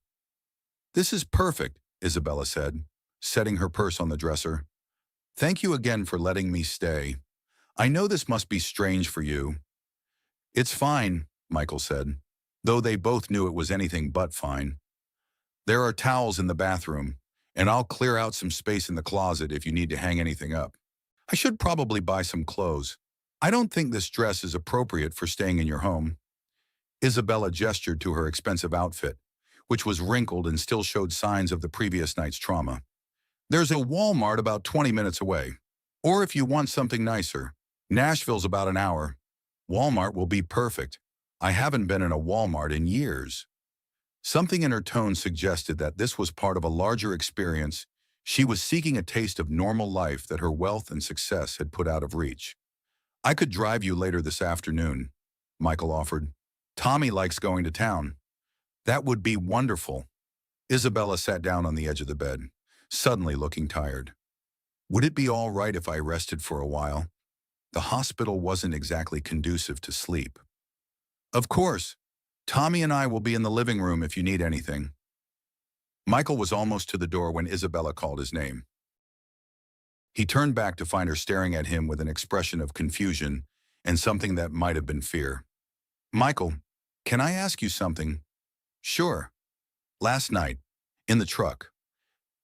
This is perfect, Isabella said, setting her purse on the dresser. Thank you again for letting me stay. I know this must be strange for you. It's fine, Michael said, though they both knew it was anything but fine. There are towels in the bathroom, and I'll clear out some space in the closet if you need to hang anything up. I should probably buy some clothes. I don't think this dress is appropriate for staying in your home. Isabella gestured to her expensive outfit, which was wrinkled and still showed signs of the previous night's trauma. There's a Walmart about 20 minutes away. Or if you want something nicer, Nashville's about an hour. Walmart will be perfect. I haven't been in a Walmart in years. Something in her tone suggested that this was part of a larger experience. She was seeking a taste of normal life that her wealth and success had put out of reach. I could drive you later this afternoon, Michael offered. Tommy likes going to town. That would be wonderful. Isabella sat down on the edge of the bed, suddenly looking tired. Would it be all right if I rested for a while? The hospital wasn't exactly conducive to sleep. Of course. Tommy and I will be in the living room if you need anything. Michael was almost to the door when Isabella called his name. He turned back to find her staring at him with an expression of confusion and something that might have been fear. Michael, can I ask you something? Sure. Last night, in the truck,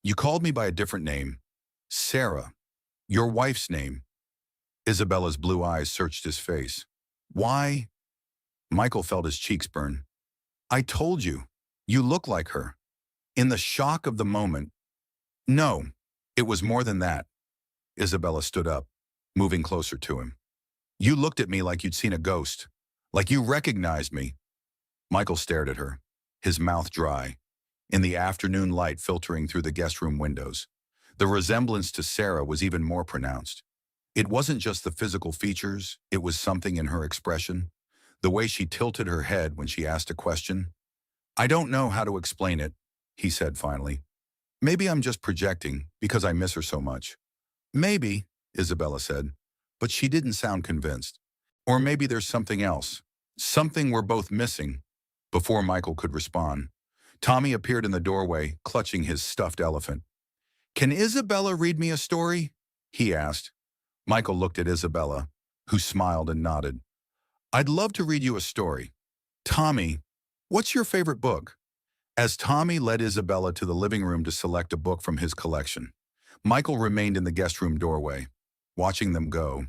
you called me by a different name. Sarah. Your wife's name. Isabella's blue eyes searched his face. Why? Michael felt his cheeks burn. I told you. You look like her. In the shock of the moment. No, it was more than that. Isabella stood up, moving closer to him. You looked at me like you'd seen a ghost. Like you recognized me. Michael stared at her, his mouth dry, in the afternoon light filtering through the guest room windows. The resemblance to Sarah was even more pronounced. It wasn't just the physical features, it was something in her expression. The way she tilted her head when she asked a question. "I don't know how to explain it," he said finally. "Maybe I'm just projecting because I miss her so much." "Maybe," Isabella said, but she didn't sound convinced. "Or maybe there's something else. Something we're both missing." Before Michael could respond, Tommy appeared in the doorway, clutching his stuffed elephant. "Can Isabella read me a story?" he asked. Michael looked at Isabella, who smiled and nodded. "I'd love to read you a story." "Tommy, what's your favorite book?" As Tommy led Isabella to the living room to select a book from his collection, Michael remained in the guest room doorway, watching them go.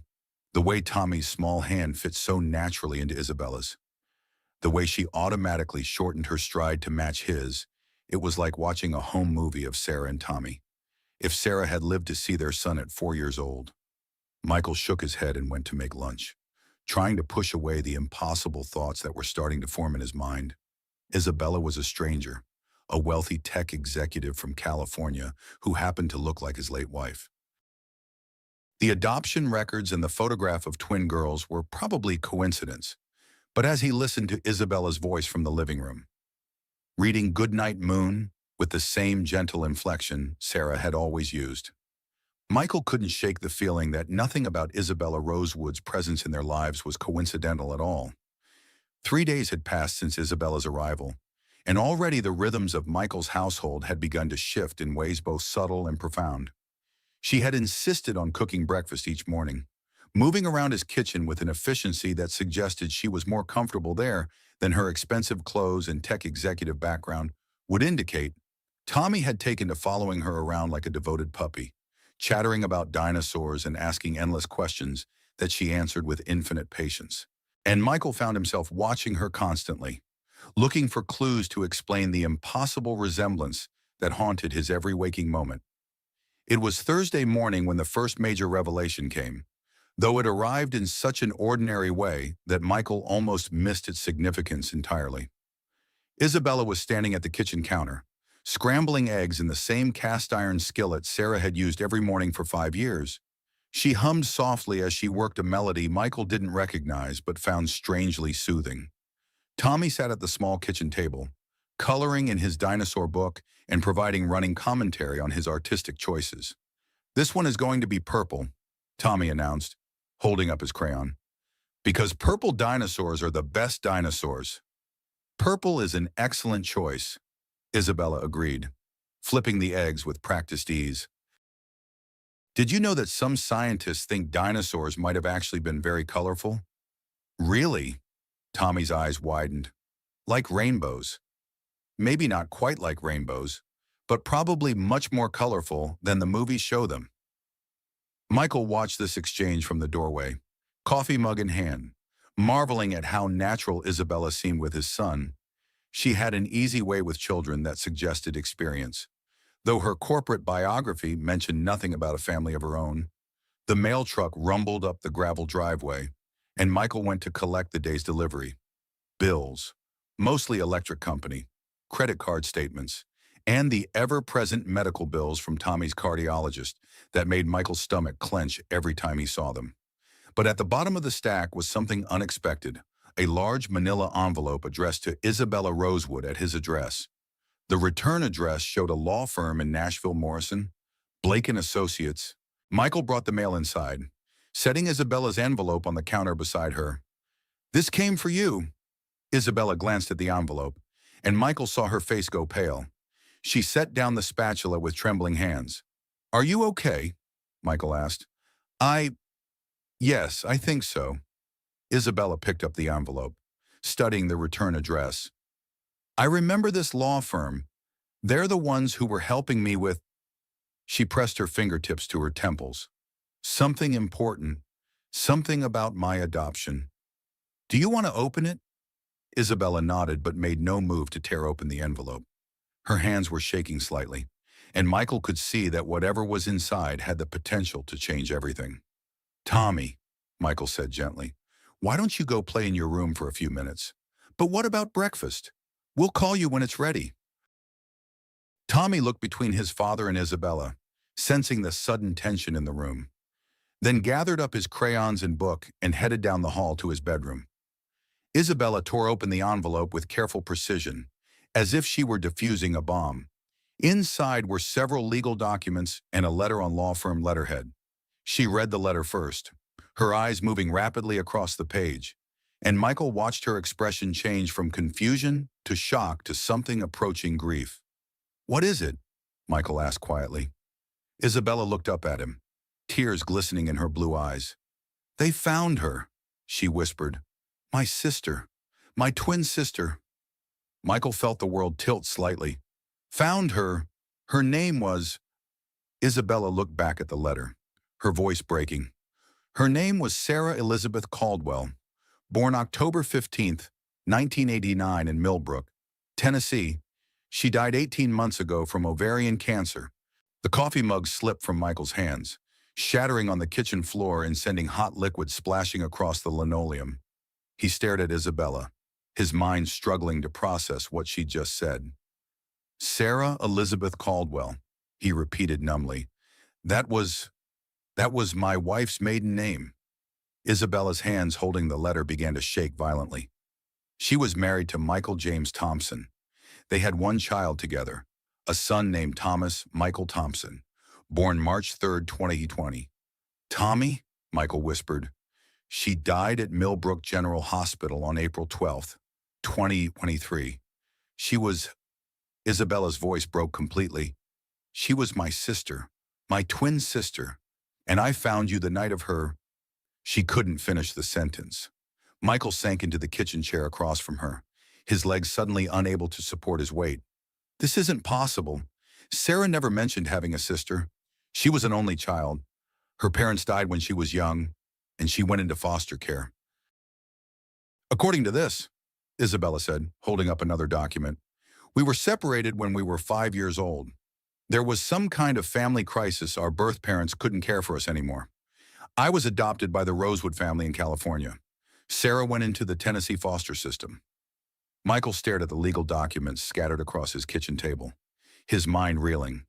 The way Tommy's small hand fit so naturally into Isabella's. The way she automatically shortened her stride to match his. It was like watching a home movie of Sarah and Tommy. If Sarah had lived to see their son at 4 years old. Michael shook his head and went to make lunch, trying to push away the impossible thoughts that were starting to form in his mind. Isabella was a stranger, a wealthy tech executive from California who happened to look like his late wife. The adoption records and the photograph of twin girls were probably coincidence, but as he listened to Isabella's voice from the living room, reading "Goodnight Moon" with the same gentle inflection Sarah had always used, Michael couldn't shake the feeling that nothing about Isabella Rosewood's presence in their lives was coincidental at all. 3 days had passed since Isabella's arrival, and already the rhythms of Michael's household had begun to shift in ways both subtle and profound. She had insisted on cooking breakfast each morning, moving around his kitchen with an efficiency that suggested she was more comfortable there than her expensive clothes and tech executive background would indicate. Tommy had taken to following her around like a devoted puppy, chattering about dinosaurs and asking endless questions that she answered with infinite patience. And Michael found himself watching her constantly, looking for clues to explain the impossible resemblance that haunted his every waking moment. It was Thursday morning when the first major revelation came, though it arrived in such an ordinary way that Michael almost missed its significance entirely. Isabella was standing at the kitchen counter, scrambling eggs in the same cast-iron skillet Sarah had used every morning for 5 years. She hummed softly as she worked a melody Michael didn't recognize but found strangely soothing. Tommy sat at the small kitchen table, coloring in his dinosaur book and providing running commentary on his artistic choices. "This one is going to be purple," Tommy announced, holding up his crayon. "Because purple dinosaurs are the best dinosaurs." "Purple is an excellent choice," Isabella agreed, flipping the eggs with practiced ease. "Did you know that some scientists think dinosaurs might have actually been very colorful?" "Really?" Tommy's eyes widened. "Like rainbows. Maybe not quite like rainbows, but probably much more colorful than the movies show them." Michael watched this exchange from the doorway, coffee mug in hand, marveling at how natural Isabella seemed with his son. She had an easy way with children that suggested experience. Though her corporate biography mentioned nothing about a family of her own, the mail truck rumbled up the gravel driveway, and Michael went to collect the day's delivery. Bills, mostly electric company, credit card statements, and the ever-present medical bills from Tommy's cardiologist that made Michael's stomach clench every time he saw them. But at the bottom of the stack was something unexpected, a large manila envelope addressed to Isabella Rosewood at his address. The return address showed a law firm in Nashville, Morrison, Blake & Associates. Michael brought the mail inside, setting Isabella's envelope on the counter beside her. "This came for you." Isabella glanced at the envelope, and Michael saw her face go pale. She set down the spatula with trembling hands. "Are you okay?" Michael asked. Yes, I think so." Isabella picked up the envelope, studying the return address. "I remember this law firm. They're the ones who were helping me with—" She pressed her fingertips to her temples. "Something important. Something about my adoption. Do you want to open it?" Isabella nodded but made no move to tear open the envelope. Her hands were shaking slightly, and Michael could see that whatever was inside had the potential to change everything. "Tommy," Michael said gently, "why don't you go play in your room for a few minutes? But what about breakfast? We'll call you when it's ready." Tommy looked between his father and Isabella, sensing the sudden tension in the room. then gathered up his crayons and book and headed down the hall to his bedroom. Isabella tore open the envelope with careful precision, as if she were defusing a bomb. Inside were several legal documents and a letter on law firm letterhead. She read the letter first, her eyes moving rapidly across the page, and Michael watched her expression change from confusion to shock to something approaching grief. "What is it?" Michael asked quietly. Isabella looked up at him, tears glistening in her blue eyes. "They found her," she whispered. "My sister. My twin sister." Michael felt the world tilt slightly. "Found her. Her name was—" Isabella looked back at the letter, her voice breaking. "Her name was Sarah Elizabeth Caldwell, born October 15th, 1989 in Millbrook, Tennessee. She died 18 months ago from ovarian cancer." The coffee mug slipped from Michael's hands, shattering on the kitchen floor and sending hot liquid splashing across the linoleum. He stared at Isabella, his mind struggling to process what she'd just said. "Sarah Elizabeth Caldwell," he repeated numbly. That was my wife's maiden name." Isabella's hands holding the letter began to shake violently. She was married to Michael James Thompson. They had one child together, a son named Thomas Michael Thompson, born March 3rd, 2020. "Tommy?" Michael whispered. "She died at Millbrook General Hospital on April 12th, 2023. She was—" Isabella's voice broke completely. "She was my sister, my twin sister, and I found you the night of her—" She couldn't finish the sentence. Michael sank into the kitchen chair across from her, his legs suddenly unable to support his weight. "This isn't possible. Sarah never mentioned having a sister. She was an only child. Her parents died when she was young, and she went into foster care." "According to this," Isabella said, holding up another document, "we were separated when we were 5 years old. There was some kind of family crisis. Our birth parents couldn't care for us anymore. I was adopted by the Rosewood family in California. Sarah went into the Tennessee foster system." Michael stared at the legal documents scattered across his kitchen table, his mind reeling.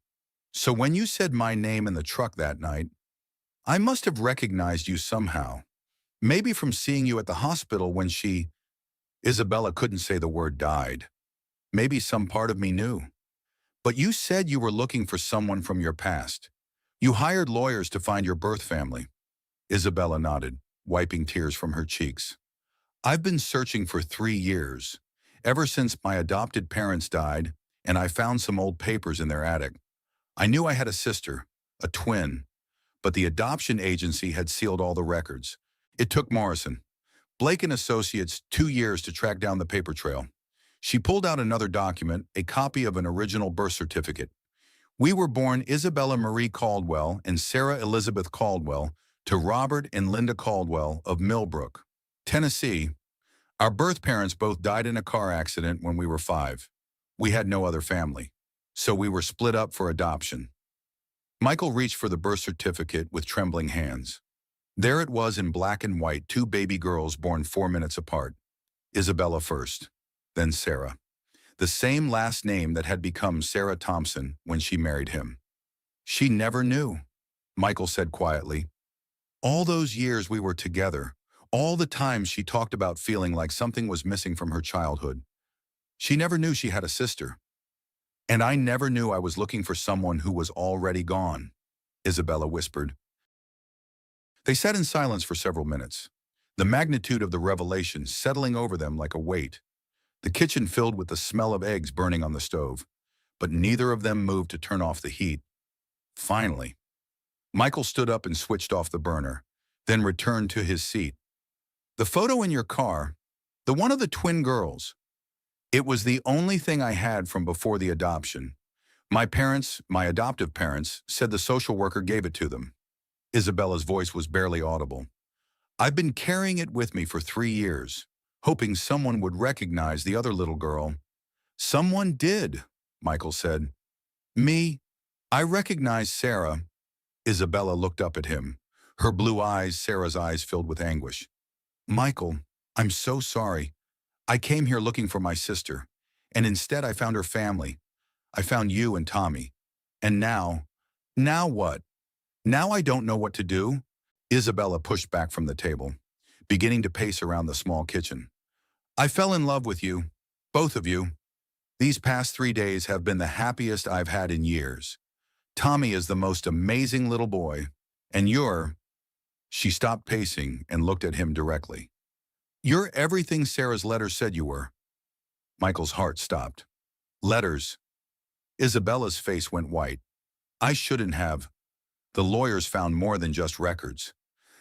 "So when you said my name in the truck that night, I must have recognized you somehow. Maybe from seeing you at the hospital when she—" Isabella couldn't say the word "died." "Maybe some part of me knew. But you said you were looking for someone from your past. You hired lawyers to find your birth family." Isabella nodded, wiping tears from her cheeks. "I've been searching for 3 years, ever since my adopted parents died, and I found some old papers in their attic. I knew I had a sister, a twin, but the adoption agency had sealed all the records. It took Morrison, Blake and Associates 2 years to track down the paper trail." She pulled out another document, a copy of an original birth certificate. "We were born Isabella Marie Caldwell and Sarah Elizabeth Caldwell to Robert and Linda Caldwell of Millbrook, Tennessee. Our birth parents both died in a car accident when we were 5. We had no other family, so we were split up for adoption." Michael reached for the birth certificate with trembling hands. There it was in black and white, 2 baby girls born 4 minutes apart. Isabella first, then Sarah. The same last name that had become Sarah Thompson when she married him. "She never knew," Michael said quietly. "All those years we were together, all the times she talked about feeling like something was missing from her childhood. She never knew she had a sister. And I never knew I was looking for someone who was already gone," Isabella whispered. They sat in silence for several minutes, the magnitude of the revelation settling over them like a weight. The kitchen filled with the smell of eggs burning on the stove, but neither of them moved to turn off the heat. Finally, Michael stood up and switched off the burner, then returned to his seat. "The photo in your car, the one of the twin girls, it was the only thing I had from before the adoption. My adoptive parents, said the social worker gave it to them." Isabella's voice was barely audible. "I've been carrying it with me for 3 years, hoping someone would recognize the other little girl." "Someone did," Michael said. "Me, I recognized Sarah." Isabella looked up at him, her blue eyes, Sarah's eyes, filled with anguish. "Michael, I'm so sorry. I came here looking for my sister, and instead I found her family. I found you and Tommy. And now what? Now I don't know what to do." Isabella pushed back from the table, beginning to pace around the small kitchen. I fell in love with you, both of you. These past 3 days have been the happiest I've had in years. Tommy is the most amazing little boy, and you're— She stopped pacing and looked at him directly. You're everything Sarah's letter said you were. Michael's heart stopped. Letters. Isabella's face went white. I shouldn't have. The lawyers found more than just records.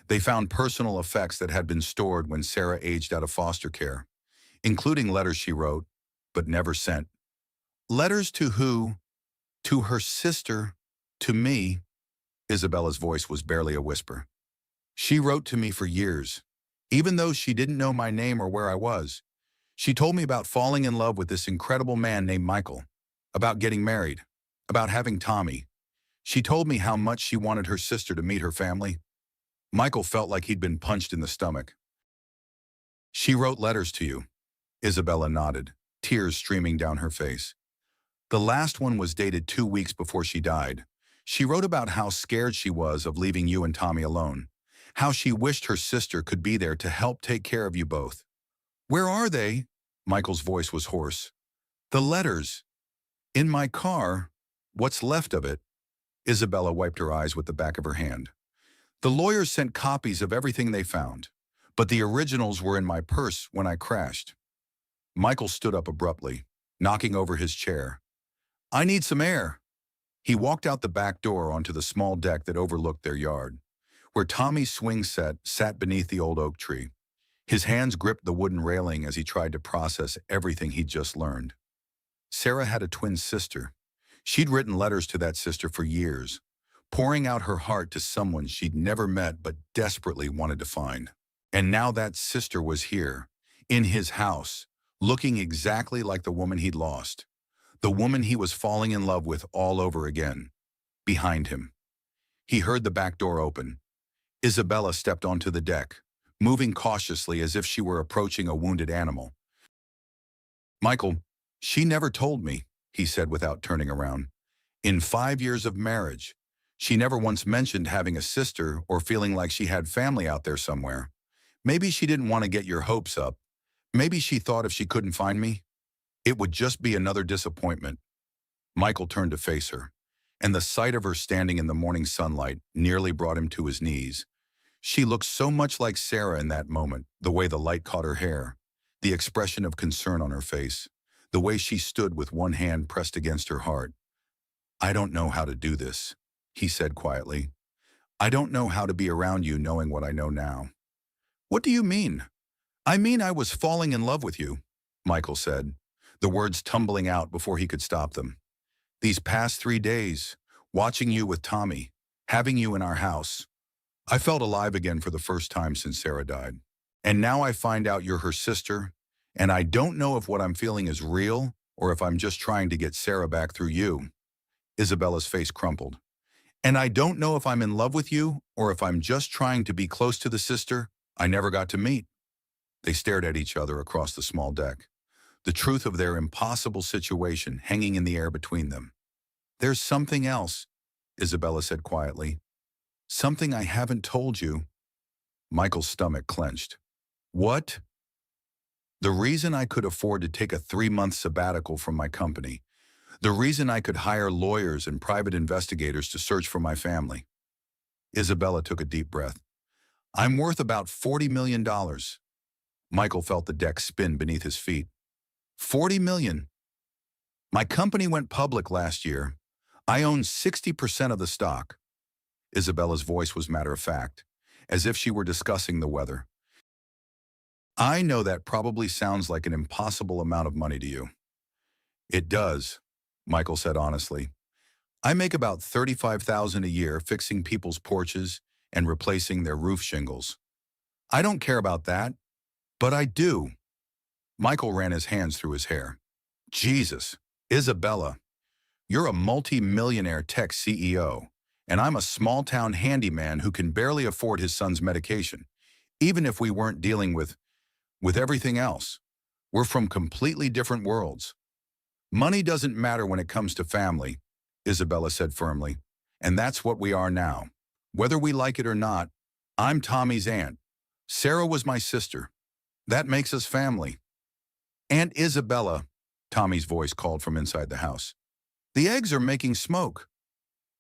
They found personal effects that had been stored when Sarah aged out of foster care, including letters she wrote, but never sent. Letters to who? To her sister, to me. Isabella's voice was barely a whisper. She wrote to me for years, even though she didn't know my name or where I was. She told me about falling in love with this incredible man named Michael, about getting married, about having Tommy. She told me how much she wanted her sister to meet her family. Michael felt like he'd been punched in the stomach. She wrote letters to you. Isabella nodded, tears streaming down her face. The last one was dated 2 weeks before she died. She wrote about how scared she was of leaving you and Tommy alone, how she wished her sister could be there to help take care of you both. Where are they? Michael's voice was hoarse. The letters. In my car. What's left of it? Isabella wiped her eyes with the back of her hand. The lawyers sent copies of everything they found, but the originals were in my purse when I crashed. Michael stood up abruptly, knocking over his chair. I need some air. He walked out the back door onto the small deck that overlooked their yard, where Tommy's swing set sat beneath the old oak tree. His hands gripped the wooden railing as he tried to process everything he'd just learned. Sarah had a twin sister. She'd written letters to that sister for years, pouring out her heart to someone she'd never met but desperately wanted to find. And now that sister was here, in his house, looking exactly like the woman he'd lost, the woman he was falling in love with all over again, behind him. He heard the back door open. Isabella stepped onto the deck, moving cautiously as if she were approaching a wounded animal. Michael, she never told me, he said without turning around. In 5 years of marriage, she never once mentioned having a sister or feeling like she had family out there somewhere. Maybe she didn't want to get your hopes up. Maybe she thought if she couldn't find me, it would just be another disappointment. Michael turned to face her, and the sight of her standing in the morning sunlight nearly brought him to his knees. She looked so much like Sarah in that moment, the way the light caught her hair, the expression of concern on her face, the way she stood with one hand pressed against her heart. I don't know how to do this, he said quietly. I don't know how to be around you knowing what I know now. What do you mean? I mean I was falling in love with you, Michael said, the words tumbling out before he could stop them. These past 3 days, watching you with Tommy, having you in our house, I felt alive again for the first time since Sarah died. And now I find out you're her sister, and I don't know if what I'm feeling is real or if I'm just trying to get Sarah back through you. Isabella's face crumpled. And I don't know if I'm in love with you or if I'm just trying to be close to the sister I never got to meet. They stared at each other across the small deck, the truth of their impossible situation hanging in the air between them. There's something else, Isabella said quietly. Something I haven't told you. Michael's stomach clenched. What? The reason I could afford to take a 3-month sabbatical from my company, the reason I could hire lawyers and private investigators to search for my family. Isabella took a deep breath. I'm worth about $40 million. Michael felt the deck spin beneath his feet. $40 million. My company went public last year. I own 60% of the stock. Isabella's voice was matter-of-fact, as if she were discussing the weather. I know that probably sounds like an impossible amount of money to you. It does, Michael said honestly. I make about $35,000 a year fixing people's porches and replacing their roof shingles. I don't care about that, but I do. Michael ran his hands through his hair. Jesus, Isabella, you're a multi-millionaire tech CEO. And I'm a small-town handyman who can barely afford his son's medication, even if we weren't dealing with everything else. We're from completely different worlds. Money doesn't matter when it comes to family, Isabella said firmly, and that's what we are now. Whether we like it or not, I'm Tommy's aunt. Sarah was my sister. That makes us family. Aunt Isabella, Tommy's voice called from inside the house. The eggs are making smoke.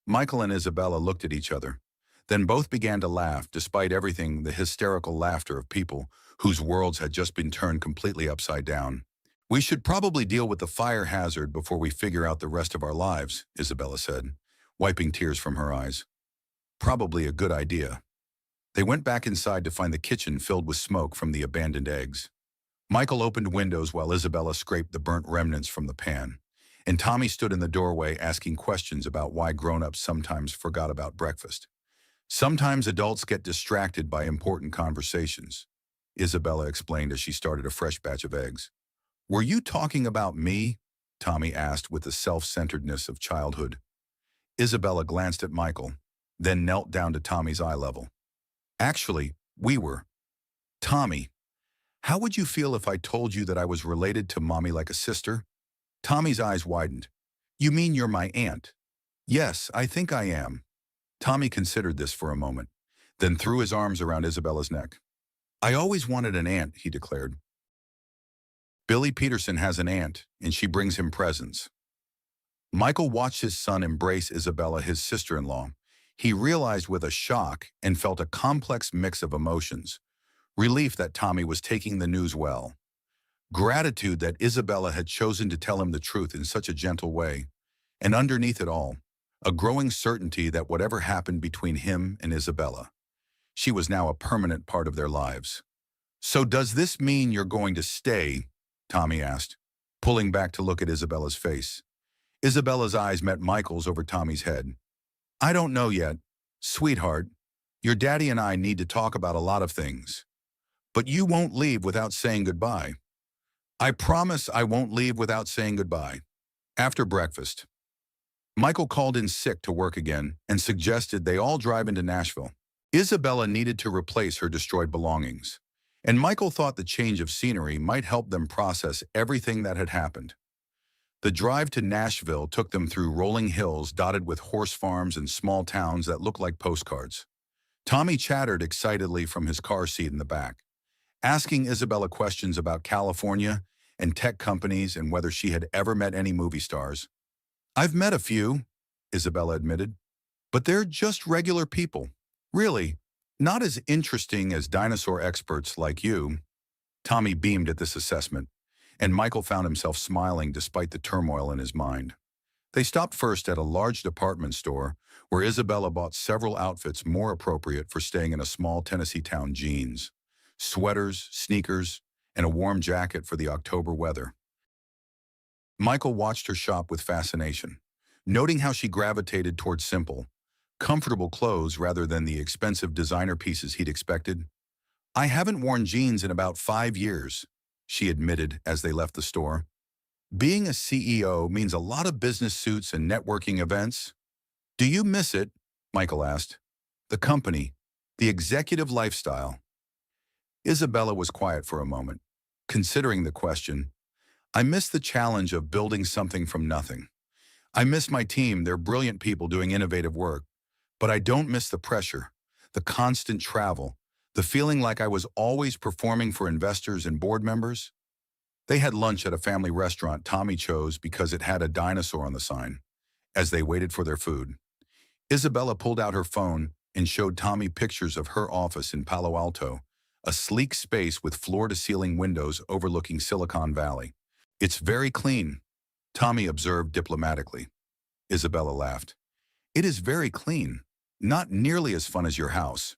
Michael and Isabella looked at each other. Then both began to laugh, despite everything, the hysterical laughter of people whose worlds had just been turned completely upside down. We should probably deal with the fire hazard before we figure out the rest of our lives, Isabella said, wiping tears from her eyes. Probably a good idea. They went back inside to find the kitchen filled with smoke from the abandoned eggs. Michael opened windows while Isabella scraped the burnt remnants from the pan, and Tommy stood in the doorway asking questions about why grown-ups sometimes forgot about breakfast. Sometimes adults get distracted by important conversations, Isabella explained as she started a fresh batch of eggs. Were you talking about me? Tommy asked with the self-centeredness of childhood. Isabella glanced at Michael, then knelt down to Tommy's eye level. Actually, we were. Tommy, how would you feel if I told you that I was related to Mommy like a sister? Tommy's eyes widened. You mean you're my aunt? Yes, I think I am. Tommy considered this for a moment, then threw his arms around Isabella's neck. I always wanted an aunt, he declared. Billy Peterson has an aunt, and she brings him presents. Michael watched his son embrace Isabella, his sister-in-law. He realized with a shock and felt a complex mix of emotions. Relief that Tommy was taking the news well. Gratitude that Isabella had chosen to tell him the truth in such a gentle way. And underneath it all, a growing certainty that whatever happened between him and Isabella, she was now a permanent part of their lives. So does this mean you're going to stay? Tommy asked, pulling back to look at Isabella's face. Isabella's eyes met Michael's over Tommy's head. I don't know yet. Sweetheart, your daddy and I need to talk about a lot of things. But you won't leave without saying goodbye. I promise I won't leave without saying goodbye. After breakfast, Michael called in sick to work again and suggested they all drive into Nashville. Isabella needed to replace her destroyed belongings, and Michael thought the change of scenery might help them process everything that had happened. The drive to Nashville took them through rolling hills dotted with horse farms and small towns that looked like postcards. Tommy chattered excitedly from his car seat in the back, asking Isabella questions about California and tech companies and whether she had ever met any movie stars. I've met a few, Isabella admitted, but they're just regular people. Really, not as interesting as dinosaur experts like you. Tommy beamed at this assessment, and Michael found himself smiling despite the turmoil in his mind. They stopped first at a large department store where Isabella bought several outfits more appropriate for staying in a small Tennessee town: jeans, sweaters, sneakers, and a warm jacket for the October weather. Michael watched her shop with fascination, noting how she gravitated toward simple, comfortable clothes rather than the expensive designer pieces he'd expected. I haven't worn jeans in about 5 years, she admitted as they left the store. Being a CEO means a lot of business suits and networking events. Do you miss it? Michael asked. The company, the executive lifestyle. Isabella was quiet for a moment, considering the question. I miss the challenge of building something from nothing. I miss my team, they're brilliant people doing innovative work. But I don't miss the pressure, the constant travel, the feeling like I was always performing for investors and board members. They had lunch at a family restaurant Tommy chose because it had a dinosaur on the sign. As they waited for their food, Isabella pulled out her phone and showed Tommy pictures of her office in Palo Alto, a sleek space with floor-to-ceiling windows overlooking Silicon Valley. It's very clean, Tommy observed diplomatically. Isabella laughed. It is very clean, not nearly as fun as your house.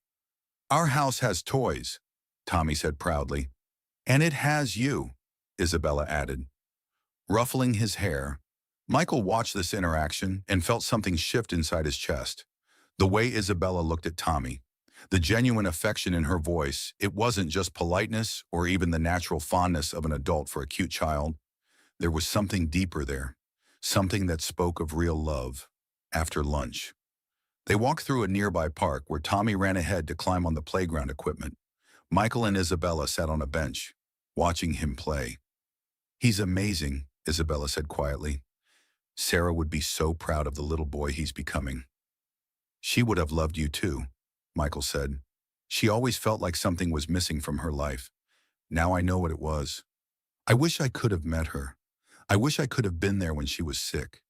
Our house has toys, Tommy said proudly. And it has you, Isabella added. Ruffling his hair, Michael watched this interaction and felt something shift inside his chest. The way Isabella looked at Tommy, the genuine affection in her voice, it wasn't just politeness or even the natural fondness of an adult for a cute child. There was something deeper there, something that spoke of real love. After lunch, they walked through a nearby park where Tommy ran ahead to climb on the playground equipment. Michael and Isabella sat on a bench, watching him play. He's amazing, Isabella said quietly. Sarah would be so proud of the little boy he's becoming. She would have loved you too, Michael said. She always felt like something was missing from her life. Now I know what it was. I wish I could have met her. I wish I could have been there when she was sick.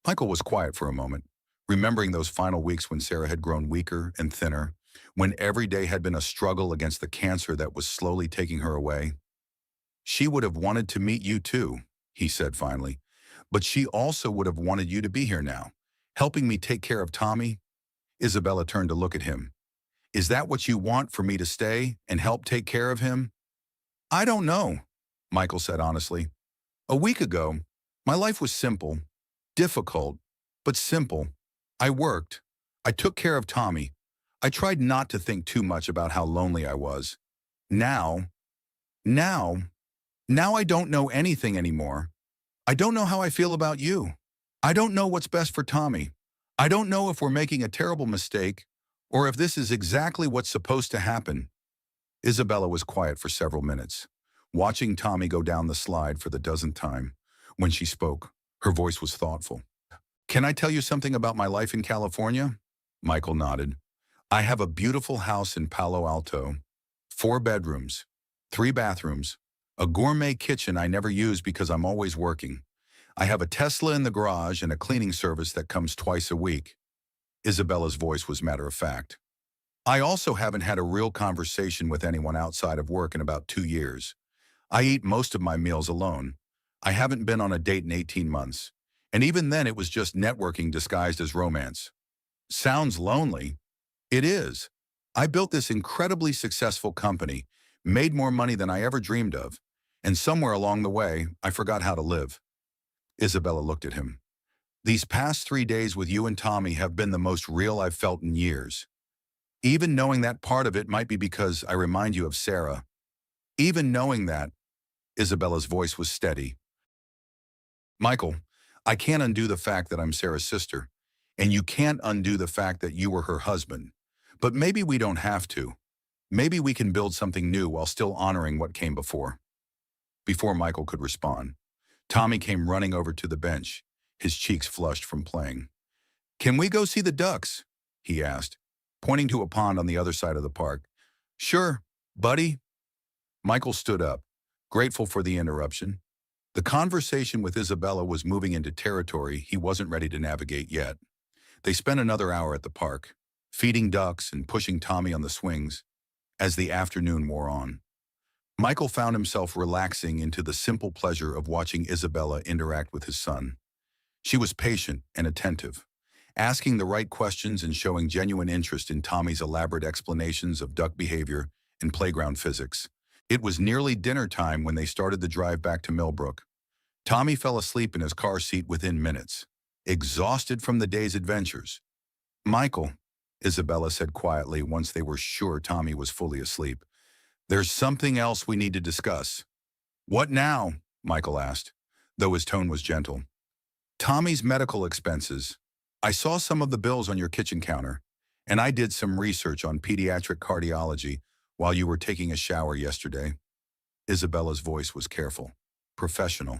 Michael was quiet for a moment, remembering those final weeks when Sarah had grown weaker and thinner, when every day had been a struggle against the cancer that was slowly taking her away. She would have wanted to meet you too, he said finally, but she also would have wanted you to be here now, helping me take care of Tommy. Isabella turned to look at him. Is that what you want, for me to stay and help take care of him? I don't know, Michael said honestly. A week ago, my life was simple, difficult, but simple. I worked. I took care of Tommy. I tried not to think too much about how lonely I was. Now, now, now I don't know anything anymore. I don't know how I feel about you. I don't know what's best for Tommy. I don't know if we're making a terrible mistake or if this is exactly what's supposed to happen. Isabella was quiet for several minutes, watching Tommy go down the slide for the dozenth time. When she spoke, her voice was thoughtful. Can I tell you something about my life in California? Michael nodded. I have a beautiful house in Palo Alto, 4 bedrooms, 3 bathrooms, a gourmet kitchen I never use because I'm always working. I have a Tesla in the garage and a cleaning service that comes twice a week. Isabella's voice was matter-of-fact. I also haven't had a real conversation with anyone outside of work in about 2 years. I eat most of my meals alone. I haven't been on a date in 18 months. And even then it was just networking disguised as romance. Sounds lonely. It is. I built this incredibly successful company, made more money than I ever dreamed of, and somewhere along the way, I forgot how to live. Isabella looked at him. These past 3 days with you and Tommy have been the most real I've felt in years. Even knowing that part of it might be because I remind you of Sarah. Even knowing that, Isabella's voice was steady. Michael, I can't undo the fact that I'm Sarah's sister, and you can't undo the fact that you were her husband. But maybe we don't have to. Maybe we can build something new while still honoring what came before. Before Michael could respond, Tommy came running over to the bench, his cheeks flushed from playing. Can we go see the ducks? He asked, pointing to a pond on the other side of the park. Sure, buddy. Michael stood up, grateful for the interruption. The conversation with Isabella was moving into territory he wasn't ready to navigate yet. They spent another hour at the park, feeding ducks and pushing Tommy on the swings. As the afternoon wore on, Michael found himself relaxing into the simple pleasure of watching Isabella interact with his son. She was patient and attentive, asking the right questions and showing genuine interest in Tommy's elaborate explanations of duck behavior and playground physics. It was nearly dinner time when they started the drive back to Millbrook. Tommy fell asleep in his car seat within minutes, exhausted from the day's adventures. Michael, Isabella said quietly once they were sure Tommy was fully asleep, there's something else we need to discuss. What now? Michael asked, though his tone was gentle. Tommy's medical expenses. I saw some of the bills on your kitchen counter, and I did some research on pediatric cardiology while you were taking a shower yesterday. Isabella's voice was careful, professional.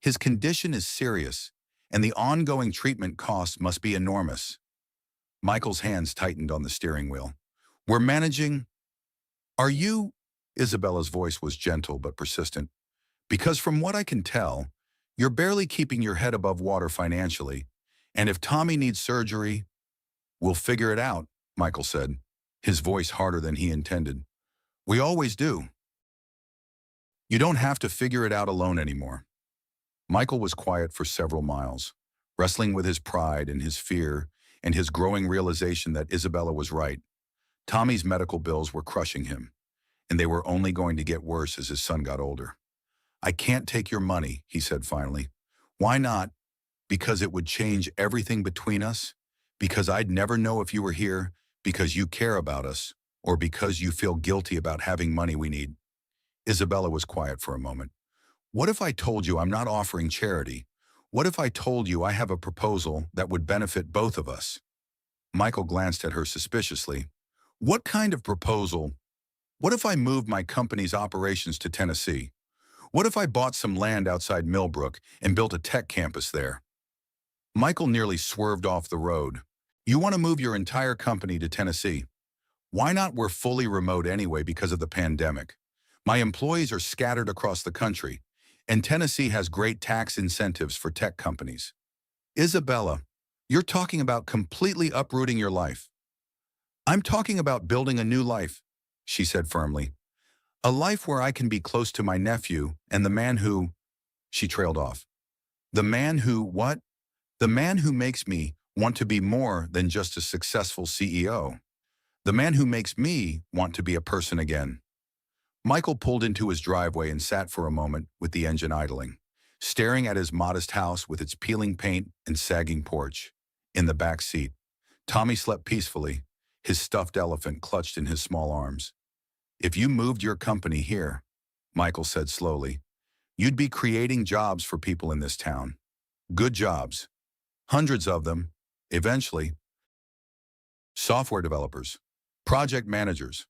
His condition is serious, and the ongoing treatment costs must be enormous. Michael's hands tightened on the steering wheel. We're managing. Are you? Isabella's voice was gentle but persistent. Because from what I can tell, you're barely keeping your head above water financially, and if Tommy needs surgery, we'll figure it out, Michael said, his voice harder than he intended. We always do. You don't have to figure it out alone anymore. Michael was quiet for several miles, wrestling with his pride and his fear and his growing realization that Isabella was right. Tommy's medical bills were crushing him, and they were only going to get worse as his son got older. I can't take your money, he said finally. Why not? Because it would change everything between us? Because I'd never know if you were here, because you care about us, or because you feel guilty about having money we need? Isabella was quiet for a moment. What if I told you I'm not offering charity? What if I told you I have a proposal that would benefit both of us? Michael glanced at her suspiciously. What kind of proposal? What if I moved my company's operations to Tennessee? What if I bought some land outside Millbrook and built a tech campus there? Michael nearly swerved off the road. You want to move your entire company to Tennessee? Why not? We're fully remote anyway because of the pandemic. My employees are scattered across the country, and Tennessee has great tax incentives for tech companies. Isabella, you're talking about completely uprooting your life. I'm talking about building a new life, she said firmly. A life where I can be close to my nephew and the man who, she trailed off. The man who, what? The man who makes me want to be more than just a successful CEO. The man who makes me want to be a person again. Michael pulled into his driveway and sat for a moment with the engine idling, staring at his modest house with its peeling paint and sagging porch. In the back seat, Tommy slept peacefully, his stuffed elephant clutched in his small arms. If you moved your company here, Michael said slowly, you'd be creating jobs for people in this town. Good jobs. Hundreds of them, eventually. Software developers, project managers,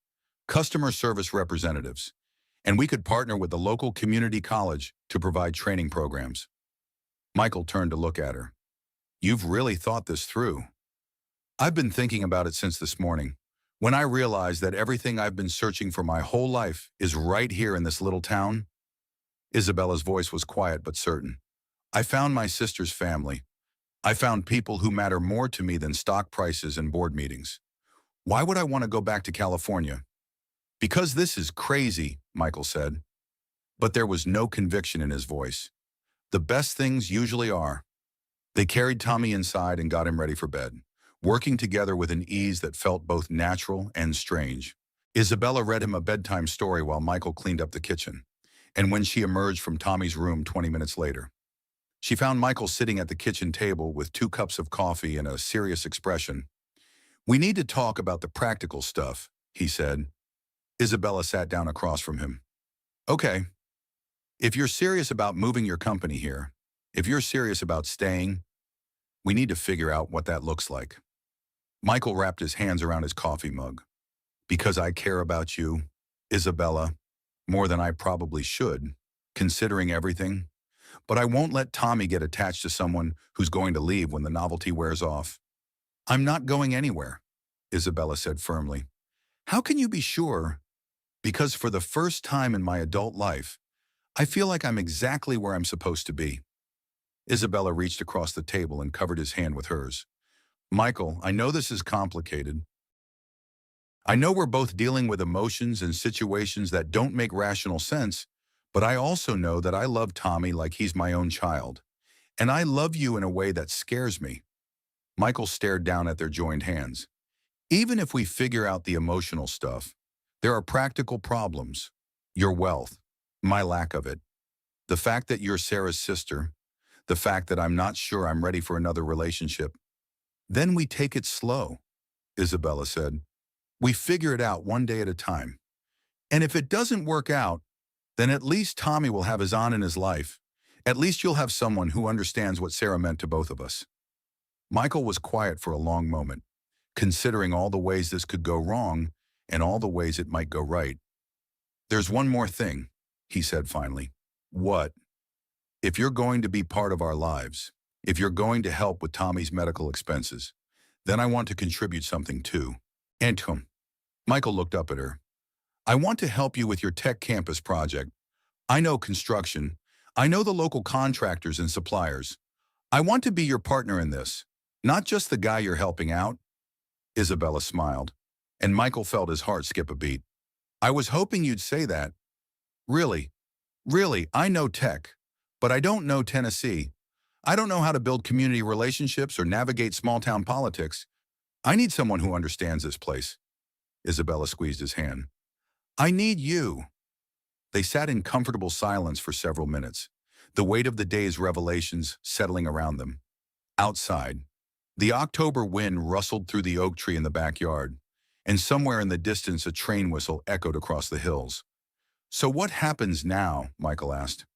customer service representatives, and we could partner with the local community college to provide training programs. Michael turned to look at her. You've really thought this through. I've been thinking about it since this morning, when I realized that everything I've been searching for my whole life is right here in this little town. Isabella's voice was quiet but certain. I found my sister's family. I found people who matter more to me than stock prices and board meetings. Why would I want to go back to California? Because this is crazy, Michael said. But there was no conviction in his voice. The best things usually are. They carried Tommy inside and got him ready for bed, working together with an ease that felt both natural and strange. Isabella read him a bedtime story while Michael cleaned up the kitchen, and when she emerged from Tommy's room 20 minutes later, she found Michael sitting at the kitchen table with 2 cups of coffee and a serious expression. We need to talk about the practical stuff, he said. Isabella sat down across from him. Okay. If you're serious about moving your company here, if you're serious about staying, we need to figure out what that looks like. Michael wrapped his hands around his coffee mug. Because I care about you, Isabella, more than I probably should, considering everything. But I won't let Tommy get attached to someone who's going to leave when the novelty wears off. I'm not going anywhere, Isabella said firmly. How can you be sure? Because for the first time in my adult life, I feel like I'm exactly where I'm supposed to be. Isabella reached across the table and covered his hand with hers. Michael, I know this is complicated. I know we're both dealing with emotions and situations that don't make rational sense, but I also know that I love Tommy like he's my own child. And I love you in a way that scares me. Michael stared down at their joined hands. Even if we figure out the emotional stuff, there are practical problems. Your wealth, my lack of it, the fact that you're Sarah's sister, the fact that I'm not sure I'm ready for another relationship. Then we take it slow, Isabella said. We figure it out one day at a time. And if it doesn't work out, then at least Tommy will have his aunt in his life. At least you'll have someone who understands what Sarah meant to both of us. Michael was quiet for a long moment, considering all the ways this could go wrong and all the ways it might go right. There's one more thing, he said finally. What? If you're going to be part of our lives, if you're going to help with Tommy's medical expenses, then I want to contribute something too. And Michael looked up at her. I want to help you with your tech campus project. I know construction. I know the local contractors and suppliers. I want to be your partner in this, not just the guy you're helping out. Isabella smiled, and Michael felt his heart skip a beat. I was hoping you'd say that. Really, I know tech, but I don't know Tennessee. I don't know how to build community relationships or navigate small-town politics. I need someone who understands this place. Isabella squeezed his hand. I need you. They sat in comfortable silence for several minutes, the weight of the day's revelations settling around them. Outside, the October wind rustled through the oak tree in the backyard, and somewhere in the distance a train whistle echoed across the hills. So what happens now? Michael asked.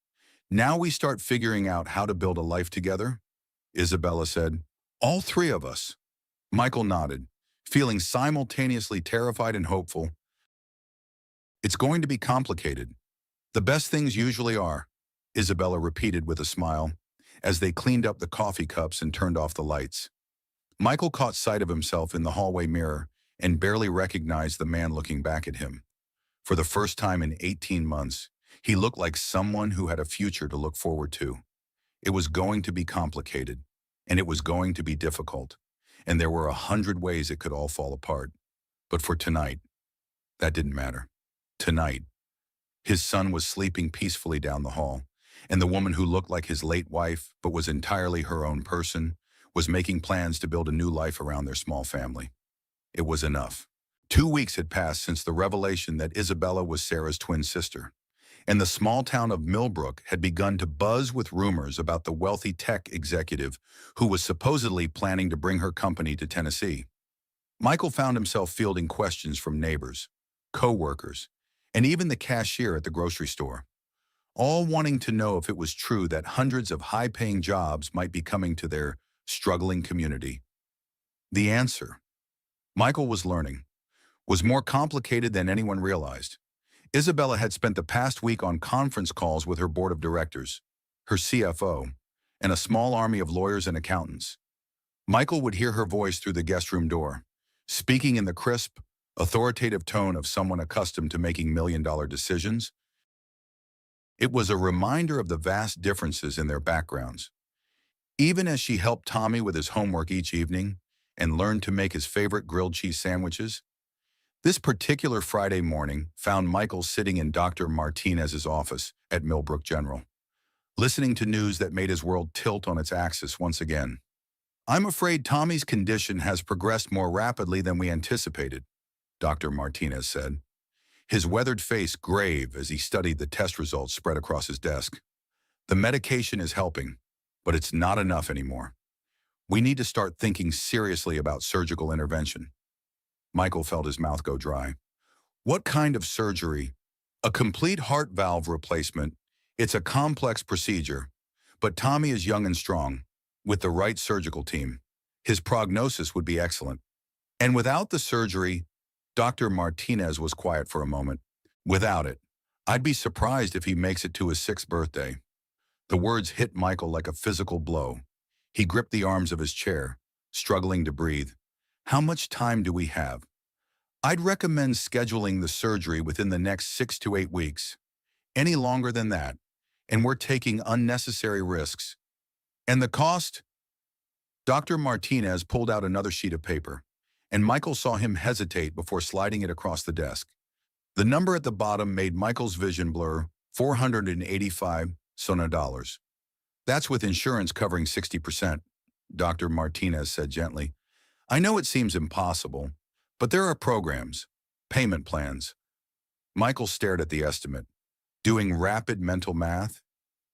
Now we start figuring out how to build a life together? Isabella said. All 3 of us. Michael nodded, feeling simultaneously terrified and hopeful. It's going to be complicated. The best things usually are, Isabella repeated with a smile, as they cleaned up the coffee cups and turned off the lights. Michael caught sight of himself in the hallway mirror and barely recognized the man looking back at him. For the first time in 18 months, he looked like someone who had a future to look forward to. It was going to be complicated, and it was going to be difficult, and there were 100 ways it could all fall apart. But for tonight, that didn't matter. Tonight, his son was sleeping peacefully down the hall, and the woman who looked like his late wife but was entirely her own person was making plans to build a new life around their small family. It was enough. 2 weeks had passed since the revelation that Isabella was Sarah's twin sister, and the small town of Millbrook had begun to buzz with rumors about the wealthy tech executive who was supposedly planning to bring her company to Tennessee. Michael found himself fielding questions from neighbors, co-workers, and even the cashier at the grocery store, all wanting to know if it was true that hundreds of high-paying jobs might be coming to their struggling community. The answer, Michael was learning, was more complicated than anyone realized. Isabella had spent the past week on conference calls with her board of directors, her CFO, and a small army of lawyers and accountants. Michael would hear her voice through the guest room door, speaking in the crisp, authoritative tone of someone accustomed to making million-dollar decisions. It was a reminder of the vast differences in their backgrounds. Even as she helped Tommy with his homework each evening and learned to make his favorite grilled cheese sandwiches, this particular Friday morning found Michael sitting in Dr. Martinez's office at Millbrook General, listening to news that made his world tilt on its axis once again. "I'm afraid Tommy's condition has progressed more rapidly than we anticipated," Dr. Martinez said, his weathered face grave as he studied the test results spread across his desk. "The medication is helping, but it's not enough anymore. We need to start thinking seriously about surgical intervention." Michael felt his mouth go dry. "What kind of surgery?" "A complete heart valve replacement. It's a complex procedure, but Tommy is young and strong. With the right surgical team, his prognosis would be excellent. And without the surgery," Dr. Martinez was quiet for a moment. "Without it, I'd be surprised if he makes it to his 6th birthday." The words hit Michael like a physical blow. He gripped the arms of his chair, struggling to breathe. "How much time do we have?" "I'd recommend scheduling the surgery within the next 6 to 8 weeks. Any longer than that, and we're taking unnecessary risks." "And the cost?" Dr. Martinez pulled out another sheet of paper, and Michael saw him hesitate before sliding it across the desk. The number at the bottom made Michael's vision blur. $485 dollars. "That's with insurance covering 60%, Dr. Martinez said gently. "I know it seems impossible, but there are programs, payment plans." Michael stared at the estimate, doing rapid mental math.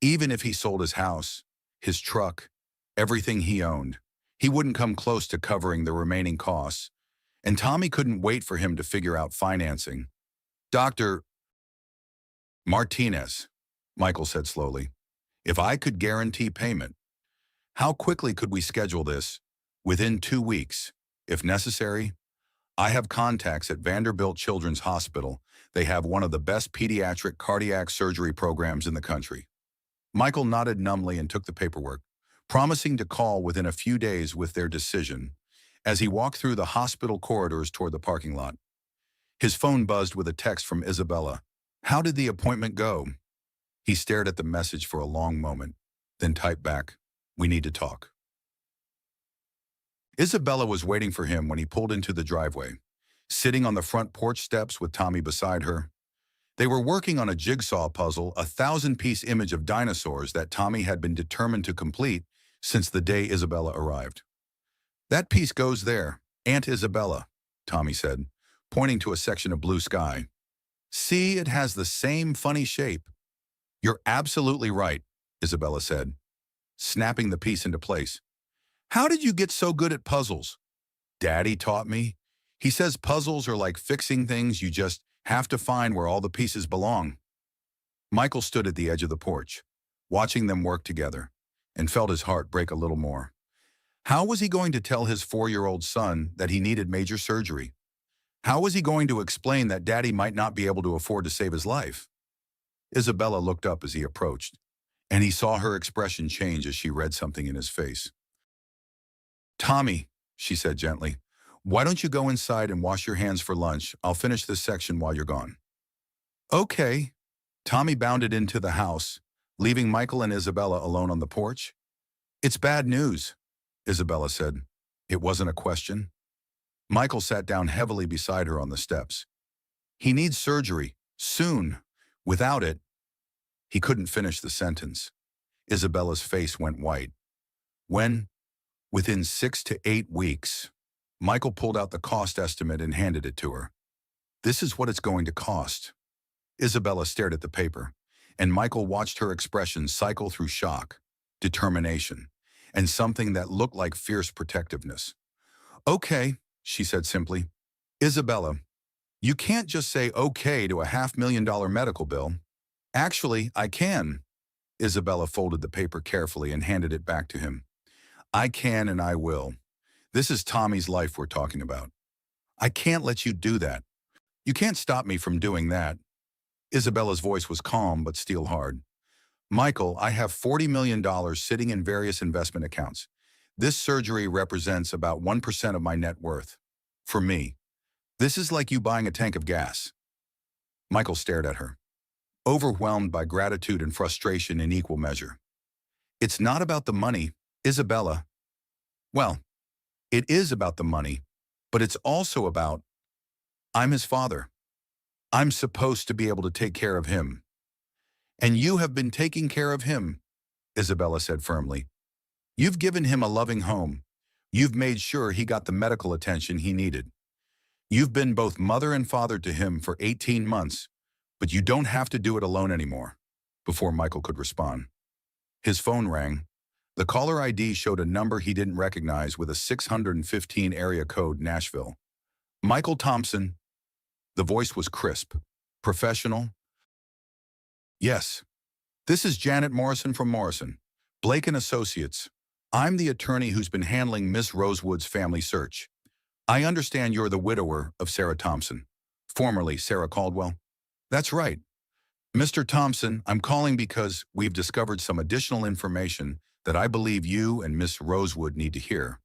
Even if he sold his house, his truck, everything he owned, he wouldn't come close to covering the remaining costs, and Tommy couldn't wait for him to figure out financing. "Dr. Martinez," Michael said slowly, "if I could guarantee payment, how quickly could we schedule this? Within 2 weeks, if necessary. I have contacts at Vanderbilt Children's Hospital. They have one of the best pediatric cardiac surgery programs in the country." Michael nodded numbly and took the paperwork, promising to call within a few days with their decision, as he walked through the hospital corridors toward the parking lot. His phone buzzed with a text from Isabella. "How did the appointment go?" He stared at the message for a long moment, then typed back, "We need to talk." Isabella was waiting for him when he pulled into the driveway, sitting on the front porch steps with Tommy beside her. They were working on a jigsaw puzzle, a 1,000-piece image of dinosaurs that Tommy had been determined to complete since the day Isabella arrived. "That piece goes there, Aunt Isabella," Tommy said, pointing to a section of blue sky. "See, it has the same funny shape." "You're absolutely right," Isabella said, snapping the piece into place. "How did you get so good at puzzles?" "Daddy taught me. He says puzzles are like fixing things, you just have to find where all the pieces belong." Michael stood at the edge of the porch, watching them work together, and felt his heart break a little more. How was he going to tell his 4-year-old son that he needed major surgery? How was he going to explain that Daddy might not be able to afford to save his life? Isabella looked up as he approached, and he saw her expression change as she read something in his face. "Tommy," she said gently, Why don't you go inside and wash your hands for lunch? I'll finish this section while you're gone. Okay. Tommy bounded into the house, leaving Michael and Isabella alone on the porch. It's bad news, Isabella said. It wasn't a question. Michael sat down heavily beside her on the steps. He needs surgery, soon. Without it, he couldn't finish the sentence. Isabella's face went white. When? Within 6 to 8 weeks. Michael pulled out the cost estimate and handed it to her. This is what it's going to cost. Isabella stared at the paper, and Michael watched her expression cycle through shock, determination, and something that looked like fierce protectiveness. Okay, she said simply. Isabella, you can't just say okay to a $500,000 medical bill. Actually, I can. Isabella folded the paper carefully and handed it back to him. I can and I will. This is Tommy's life we're talking about. I can't let you do that. You can't stop me from doing that. Isabella's voice was calm but steel hard. Michael, I have $40 million sitting in various investment accounts. This surgery represents about 1% of my net worth. For me, this is like you buying a tank of gas. Michael stared at her, overwhelmed by gratitude and frustration in equal measure. It's not about the money, Isabella. Well, it is about the money, but it's also about, I'm his father. I'm supposed to be able to take care of him. And you have been taking care of him, Isabella said firmly. You've given him a loving home. You've made sure he got the medical attention he needed. You've been both mother and father to him for 18 months, but you don't have to do it alone anymore. Before Michael could respond, his phone rang. The caller ID showed a number he didn't recognize with a 615 area code, Nashville. Michael Thompson. The voice was crisp, professional. Yes, this is Janet Morrison from Morrison, Blake and Associates. I'm the attorney who's been handling Miss Rosewood's family search. I understand you're the widower of Sarah Thompson, formerly Sarah Caldwell. That's right. Mr. Thompson, I'm calling because we've discovered some additional information that I believe you and Miss Rosewood need to hear.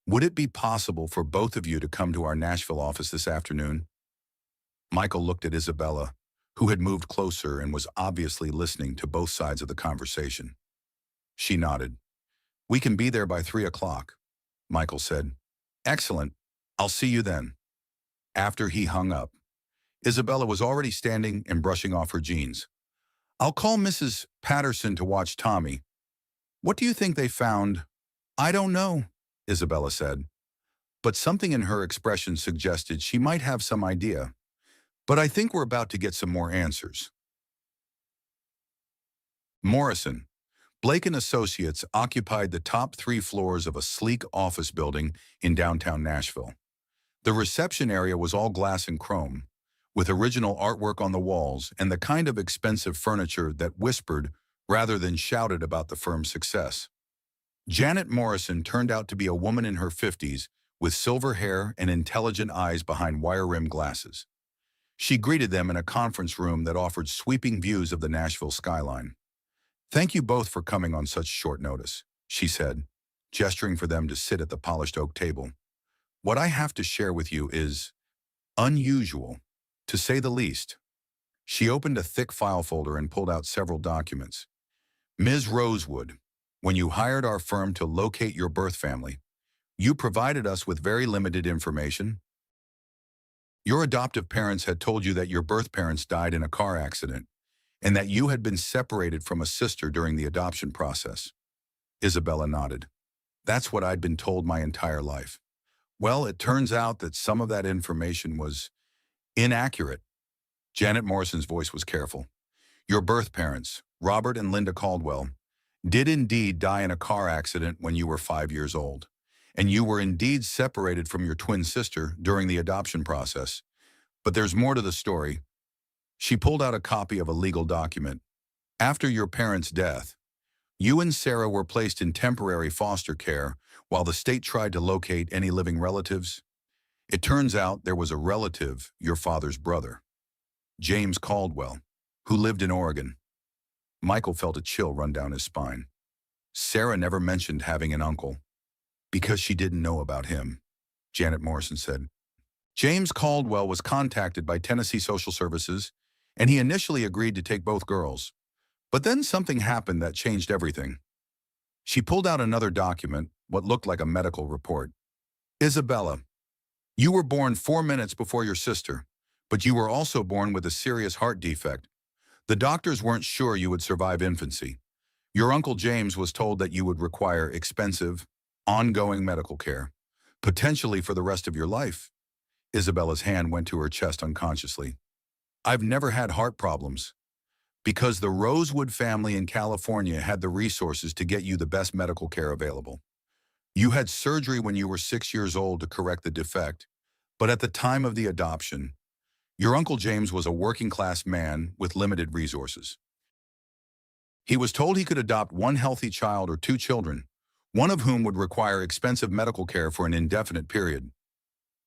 Would it be possible for both of you to come to our Nashville office this afternoon? Michael looked at Isabella, who had moved closer and was obviously listening to both sides of the conversation. She nodded. We can be there by 3 o'clock, Michael said. Excellent. I'll see you then. After he hung up, Isabella was already standing and brushing off her jeans. I'll call Mrs. Patterson to watch Tommy. What do you think they found? I don't know, Isabella said. But something in her expression suggested she might have some idea. But I think we're about to get some more answers. Morrison, Blake and Associates occupied the top 3 floors of a sleek office building in downtown Nashville. The reception area was all glass and chrome, with original artwork on the walls and the kind of expensive furniture that whispered rather than shouted about the firm's success. Janet Morrison turned out to be a woman in her 50s with silver hair and intelligent eyes behind wire-rimmed glasses. She greeted them in a conference room that offered sweeping views of the Nashville skyline. Thank you both for coming on such short notice, she said, gesturing for them to sit at the polished oak table. What I have to share with you is unusual, to say the least. She opened a thick file folder and pulled out several documents. Ms. Rosewood, when you hired our firm to locate your birth family, you provided us with very limited information. Your adoptive parents had told you that your birth parents died in a car accident and that you had been separated from a sister during the adoption process. Isabella nodded. That's what I'd been told my entire life. Well, it turns out that some of that information was inaccurate. Janet Morrison's voice was careful. Your birth parents, Robert and Linda Caldwell, did indeed die in a car accident when you were 5 years old, and you were indeed separated from your twin sister during the adoption process. But there's more to the story. She pulled out a copy of a legal document. After your parents' death, you and Sarah were placed in temporary foster care while the state tried to locate any living relatives. It turns out there was a relative, your father's brother, James Caldwell, who lived in Oregon. Michael felt a chill run down his spine. Sarah never mentioned having an uncle because she didn't know about him. Janet Morrison said. James Caldwell was contacted by Tennessee Social Services, and he initially agreed to take both girls. But then something happened that changed everything. She pulled out another document, what looked like a medical report. Isabella, you were born 4 minutes before your sister, but you were also born with a serious heart defect. The doctors weren't sure you would survive infancy. Your Uncle James was told that you would require expensive, ongoing medical care, potentially for the rest of your life. Isabella's hand went to her chest unconsciously. I've never had heart problems. Because the Rosewood family in California had the resources to get you the best medical care available. You had surgery when you were 6 years old to correct the defect, but at the time of the adoption, your Uncle James was a working-class man with limited resources. He was told he could adopt one healthy child or two children, one of whom would require expensive medical care for an indefinite period.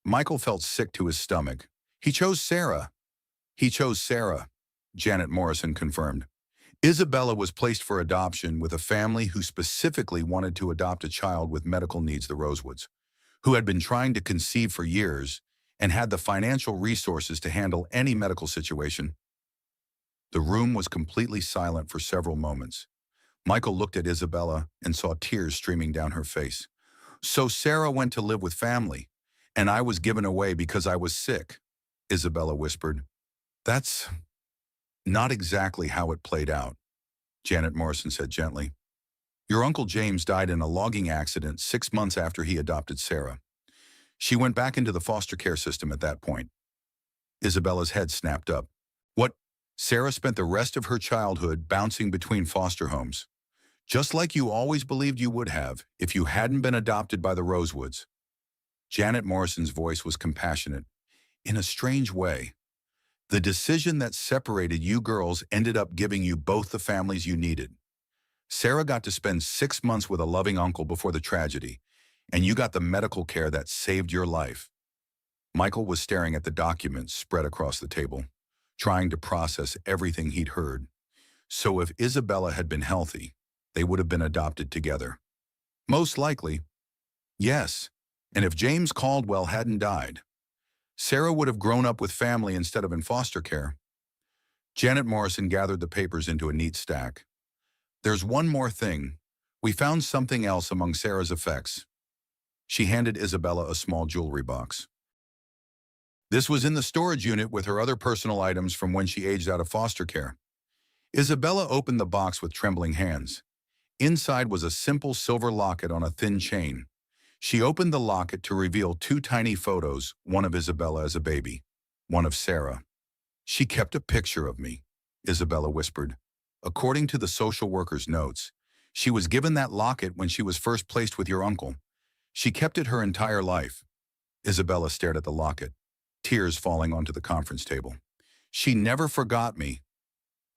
Michael felt sick to his stomach. He chose Sarah. He chose Sarah, Janet Morrison confirmed. Isabella was placed for adoption with a family who specifically wanted to adopt a child with medical needs, the Rosewoods, who had been trying to conceive for years and had the financial resources to handle any medical situation. The room was completely silent for several moments. Michael looked at Isabella and saw tears streaming down her face. So Sarah went to live with family, and I was given away because I was sick, Isabella whispered. That's not exactly how it played out, Janet Morrison said gently. Your Uncle James died in a logging accident 6 months after he adopted Sarah. She went back into the foster care system at that point. Isabella's head snapped up. What? Sarah spent the rest of her childhood bouncing between foster homes, just like you always believed you would have if you hadn't been adopted by the Rosewoods. Janet Morrison's voice was compassionate. In a strange way, the decision that separated you girls ended up giving you both the families you needed. Sarah got to spend 6 months with a loving uncle before the tragedy, and you got the medical care that saved your life. Michael was staring at the documents spread across the table, trying to process everything he'd heard. So if Isabella had been healthy, they would have been adopted together. Most likely, yes. And if James Caldwell hadn't died, Sarah would have grown up with family instead of in foster care. Janet Morrison gathered the papers into a neat stack. There's one more thing. We found something else among Sarah's effects. She handed Isabella a small jewelry box. This was in the storage unit with her other personal items from when she aged out of foster care. Isabella opened the box with trembling hands. Inside was a simple silver locket on a thin chain. She opened the locket to reveal 2 tiny photos, one of Isabella as a baby, one of Sarah. She kept a picture of me, Isabella whispered. According to the social worker's notes, she was given that locket when she was first placed with your uncle. She kept it her entire life. Isabella stared at the locket, tears falling onto the conference table. She never forgot me.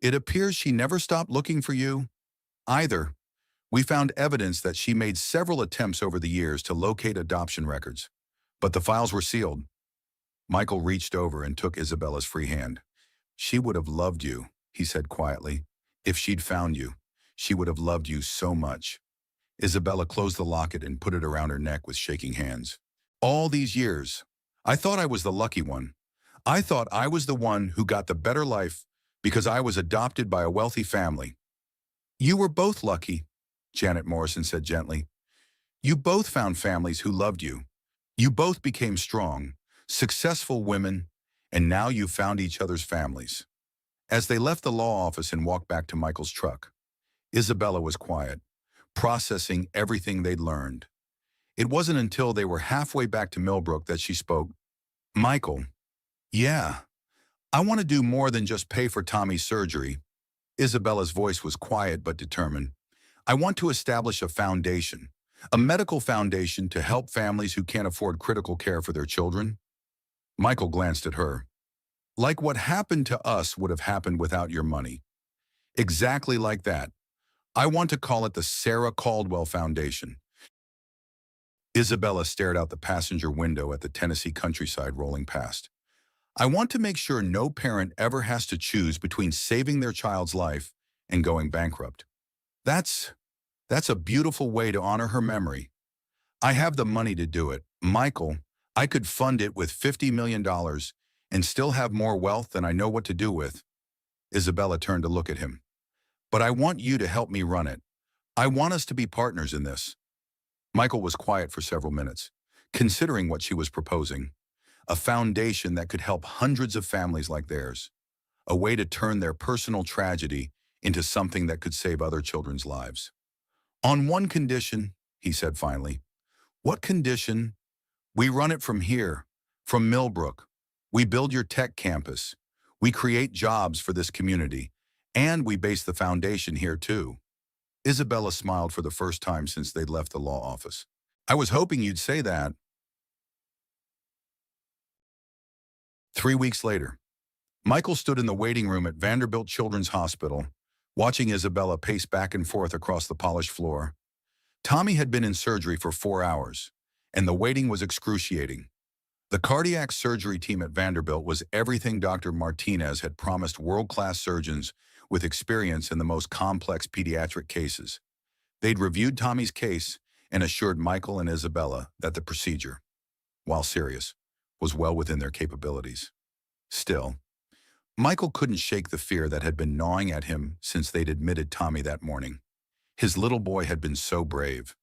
It appears she never stopped looking for you, either. We found evidence that she made several attempts over the years to locate adoption records, but the files were sealed. Michael reached over and took Isabella's free hand. She would have loved you, he said quietly. If she'd found you, she would have loved you so much. Isabella closed the locket and put it around her neck with shaking hands. All these years, I thought I was the lucky one. I thought I was the one who got the better life because I was adopted by a wealthy family. You were both lucky, Janet Morrison said gently. You both found families who loved you. You both became strong, successful women, and now you found each other's families. As they left the law office and walked back to Michael's truck, Isabella was quiet, processing everything they'd learned. It wasn't until they were halfway back to Millbrook that she spoke. Michael, yeah, I want to do more than just pay for Tommy's surgery. Isabella's voice was quiet but determined. I want to establish a foundation, a medical foundation to help families who can't afford critical care for their children. Michael glanced at her. Like what happened to us would have happened without your money. Exactly like that. I want to call it the Sarah Caldwell Foundation. Isabella stared out the passenger window at the Tennessee countryside rolling past. I want to make sure no parent ever has to choose between saving their child's life and going bankrupt. That's a beautiful way to honor her memory. I have the money to do it. Michael, I could fund it with $50 million and still have more wealth than I know what to do with. Isabella turned to look at him. But I want you to help me run it. I want us to be partners in this. Michael was quiet for several minutes, considering what she was proposing. A foundation that could help hundreds of families like theirs. A way to turn their personal tragedy into something that could save other children's lives. On one condition, he said finally. What condition? We run it from here, from Millbrook. We build your tech campus. We create jobs for this community. And we base the foundation here too. Isabella smiled for the first time since they'd left the law office. I was hoping you'd say that. 3 weeks later, Michael stood in the waiting room at Vanderbilt Children's Hospital, watching Isabella pace back and forth across the polished floor. Tommy had been in surgery for 4 hours, and the waiting was excruciating. The cardiac surgery team at Vanderbilt was everything Dr. Martinez had promised world-class surgeons with experience in the most complex pediatric cases. They'd reviewed Tommy's case and assured Michael and Isabella that the procedure, while serious, was well within their capabilities. Still, Michael couldn't shake the fear that had been gnawing at him since they'd admitted Tommy that morning. His little boy had been so brave,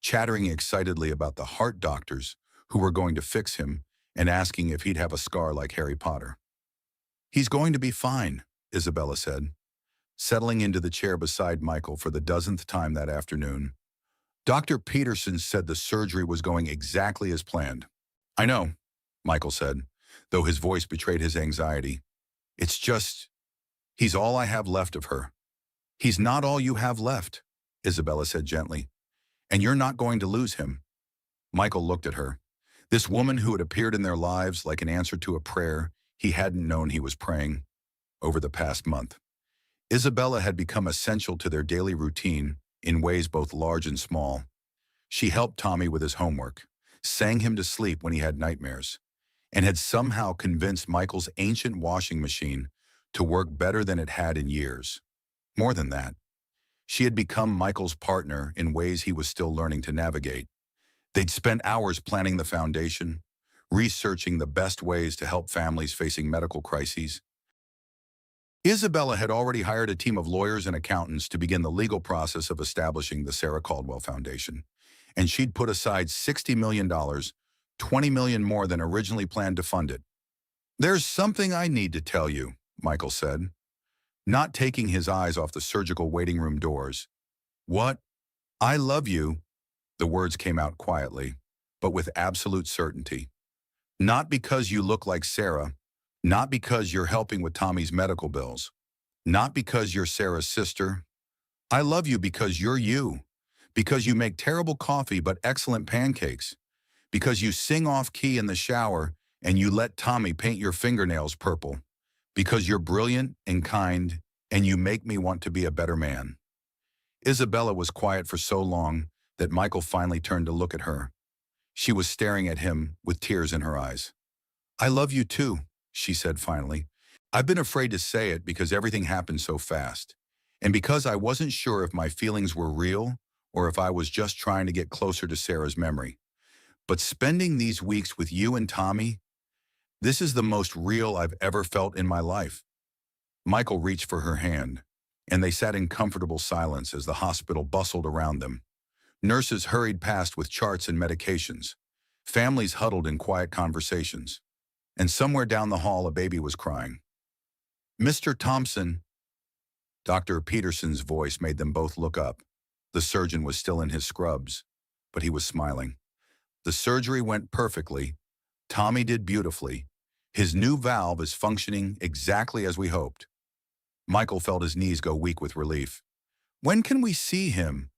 chattering excitedly about the heart doctors who were going to fix him and asking if he'd have a scar like Harry Potter. He's going to be fine, Isabella said, settling into the chair beside Michael for the dozenth time that afternoon. Dr. Peterson said the surgery was going exactly as planned. I know, Michael said, though his voice betrayed his anxiety. It's just, he's all I have left of her. He's not all you have left, Isabella said gently, and you're not going to lose him. Michael looked at her, this woman who had appeared in their lives like an answer to a prayer he hadn't known he was praying over the past month. Isabella had become essential to their daily routine in ways both large and small. She helped Tommy with his homework, sang him to sleep when he had nightmares, and had somehow convinced Michael's ancient washing machine to work better than it had in years. More than that, she had become Michael's partner in ways he was still learning to navigate. They'd spent hours planning the foundation, researching the best ways to help families facing medical crises. Isabella had already hired a team of lawyers and accountants to begin the legal process of establishing the Sarah Caldwell Foundation, and she'd put aside $60 million, $20 million more than originally planned to fund it. There's something I need to tell you, Michael said, not taking his eyes off the surgical waiting room doors. What? I love you. The words came out quietly, but with absolute certainty. Not because you look like Sarah, not because you're helping with Tommy's medical bills, not because you're Sarah's sister. I love you because you're you, because you make terrible coffee but excellent pancakes, because you sing off-key in the shower and you let Tommy paint your fingernails purple, because you're brilliant and kind and you make me want to be a better man. Isabella was quiet for so long that Michael finally turned to look at her. She was staring at him with tears in her eyes. I love you too, she said finally. I've been afraid to say it because everything happened so fast, and because I wasn't sure if my feelings were real or if I was just trying to get closer to Sarah's memory. But spending these weeks with you and Tommy, this is the most real I've ever felt in my life. Michael reached for her hand, and they sat in comfortable silence as the hospital bustled around them. Nurses hurried past with charts and medications. Families huddled in quiet conversations. And somewhere down the hall a baby was crying. Mr. Thompson. Dr. Peterson's voice made them both look up. The surgeon was still in his scrubs, but he was smiling. The surgery went perfectly. Tommy did beautifully. His new valve is functioning exactly as we hoped. Michael felt his knees go weak with relief. When can we see him?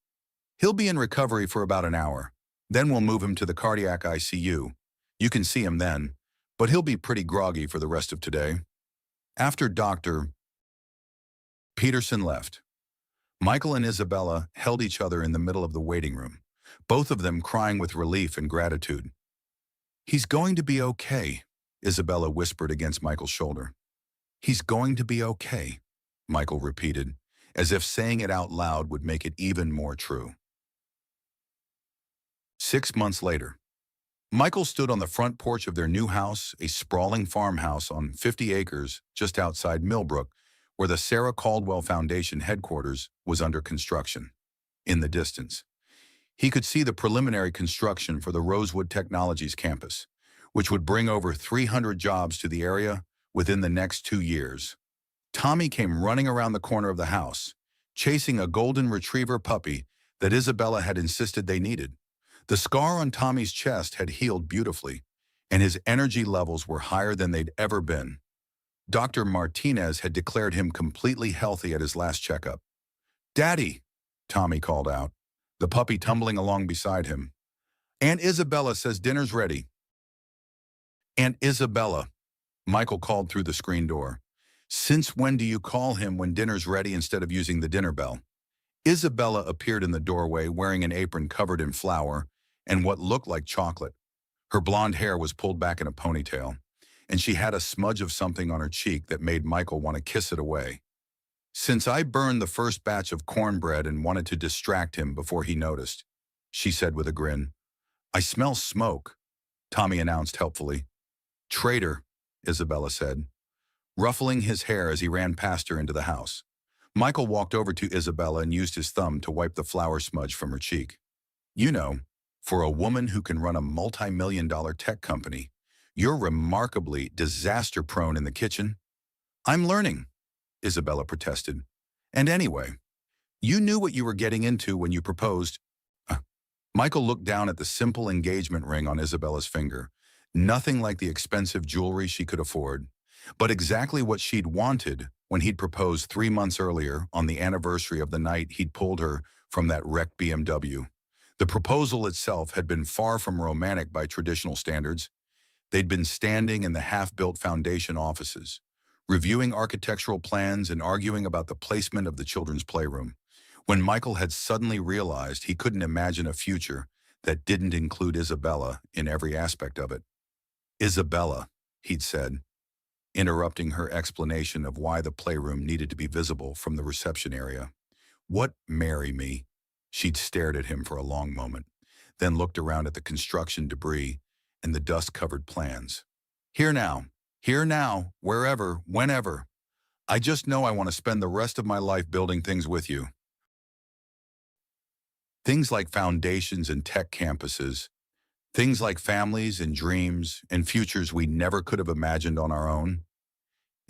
He'll be in recovery for about an hour. Then we'll move him to the cardiac ICU. You can see him then, but he'll be pretty groggy for the rest of today. After Dr. Peterson left, Michael and Isabella held each other in the middle of the waiting room, both of them crying with relief and gratitude. He's going to be okay, Isabella whispered against Michael's shoulder. He's going to be okay, Michael repeated, as if saying it out loud would make it even more true. 6 months later, Michael stood on the front porch of their new house, a sprawling farmhouse on 50 acres just outside Millbrook, where the Sarah Caldwell Foundation headquarters was under construction. In the distance, he could see the preliminary construction for the Rosewood Technologies campus, which would bring over 300 jobs to the area within the next 2 years. Tommy came running around the corner of the house, chasing a golden retriever puppy that Isabella had insisted they needed. The scar on Tommy's chest had healed beautifully, and his energy levels were higher than they'd ever been. Dr. Martinez had declared him completely healthy at his last checkup. "Daddy," Tommy called out, the puppy tumbling along beside him. "Aunt Isabella says dinner's ready." "Aunt Isabella," Michael called through the screen door. "Since when do you call him when dinner's ready instead of using the dinner bell?" Isabella appeared in the doorway wearing an apron covered in flour and what looked like chocolate. Her blonde hair was pulled back in a ponytail, and she had a smudge of something on her cheek that made Michael want to kiss it away. "Since I burned the first batch of cornbread and wanted to distract him before he noticed," she said with a grin. "I smell smoke," Tommy announced helpfully. "Traitor," Isabella said, ruffling his hair as he ran past her into the house. Michael walked over to Isabella and used his thumb to wipe the flour smudge from her cheek. "You know, for a woman who can run a multi-million-dollar tech company, you're remarkably disaster-prone in the kitchen." "I'm learning," Isabella protested. "And anyway, you knew what you were getting into when you proposed." Michael looked down at the simple engagement ring on Isabella's finger. Nothing like the expensive jewelry she could afford, but exactly what she'd wanted when he'd proposed 3 months earlier on the anniversary of the night he'd pulled her from that wrecked BMW. The proposal itself had been far from romantic by traditional standards. They'd been standing in the half-built foundation offices, reviewing architectural plans and arguing about the placement of the children's playroom, when Michael had suddenly realized he couldn't imagine a future that didn't include Isabella in every aspect of it. "Isabella," he'd said, interrupting her explanation of why the playroom needed to be visible from the reception area. "What, marry me?" She'd stared at him for a long moment, then looked around at the construction debris and the dust-covered plans. Here now, wherever, whenever. I just know I want to spend the rest of my life building things with you." Things like foundations and tech campuses, things like families and dreams and futures we never could have imagined on our own.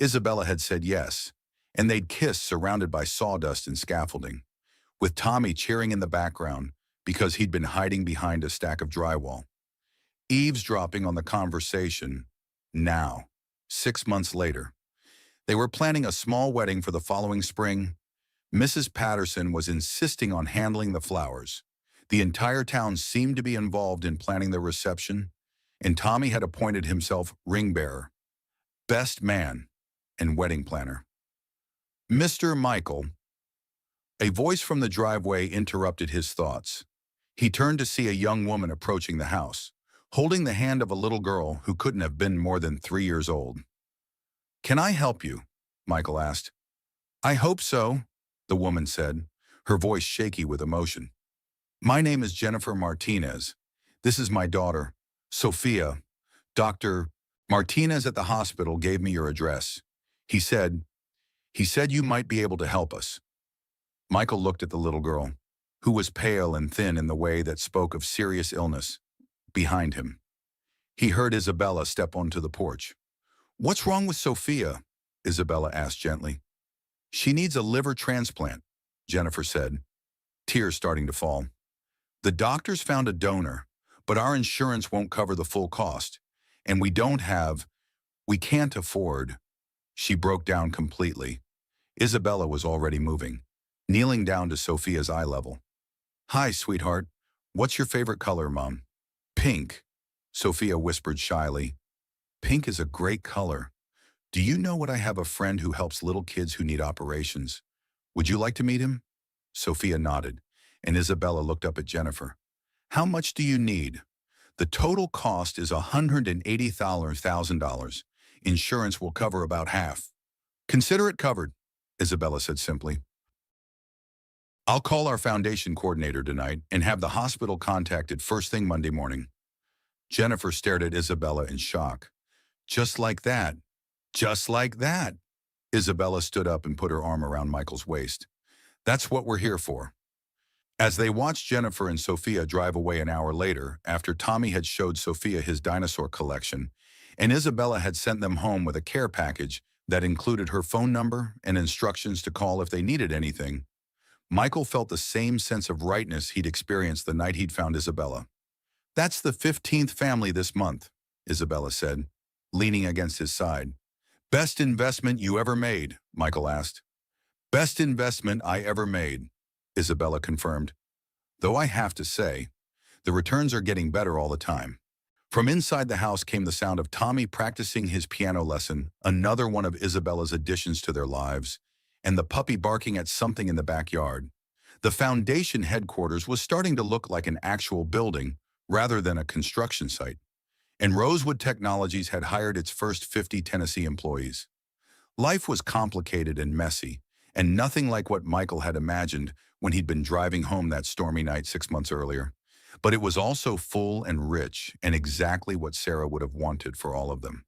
Isabella had said yes, and they'd kissed surrounded by sawdust and scaffolding, with Tommy cheering in the background because he'd been hiding behind a stack of drywall. Eavesdropping on the conversation, now, 6 months later. They were planning a small wedding for the following spring. Mrs. Patterson was insisting on handling the flowers. The entire town seemed to be involved in planning the reception, and Tommy had appointed himself ring bearer, best man, and wedding planner. "Mr. Michael." A voice from the driveway interrupted his thoughts. He turned to see a young woman approaching the house, holding the hand of a little girl who couldn't have been more than 3 years old. "Can I help you?" Michael asked. "I hope so," the woman said, her voice shaky with emotion. "My name is Jennifer Martinez. This is my daughter, Sophia. Dr. Martinez at the hospital gave me your address. He said you might be able to help us." Michael looked at the little girl, who was pale and thin in the way that spoke of serious illness, behind him. He heard Isabella step onto the porch. "What's wrong with Sophia?" Isabella asked gently. "She needs a liver transplant," Jennifer said, tears starting to fall. "The doctors found a donor, but our insurance won't cover the full cost, and we can't afford." She broke down completely. Isabella was already moving, kneeling down to Sophia's eye level. "Hi, sweetheart. What's your favorite color, Mom?" "Pink," Sophia whispered shyly. "Pink is a great color. Do you know what? I have a friend who helps little kids who need operations. Would you like to meet him?" Sophia nodded, and Isabella looked up at Jennifer. "How much do you need?" "The total cost is $180,000. Insurance will cover about half." "Consider it covered," Isabella said simply. "I'll call our foundation coordinator tonight and have the hospital contacted first thing Monday morning." Jennifer stared at Isabella in shock. Just like that. Just like that. Isabella stood up and put her arm around Michael's waist. That's what we're here for. As they watched Jennifer and Sophia drive away an hour later, after Tommy had showed Sophia his dinosaur collection, and Isabella had sent them home with a care package that included her phone number and instructions to call if they needed anything, Michael felt the same sense of rightness he'd experienced the night he'd found Isabella. That's the 15th family this month, Isabella said, leaning against his side. Best investment you ever made, Michael asked. Best investment I ever made, Isabella confirmed. Though I have to say, the returns are getting better all the time. From inside the house came the sound of Tommy practicing his piano lesson, another one of Isabella's additions to their lives, and the puppy barking at something in the backyard. The foundation headquarters was starting to look like an actual building rather than a construction site, and Rosewood Technologies had hired its first 50 Tennessee employees. Life was complicated and messy, and nothing like what Michael had imagined when he'd been driving home that stormy night 6 months earlier. But it was also full and rich, and exactly what Sarah would have wanted for all of them.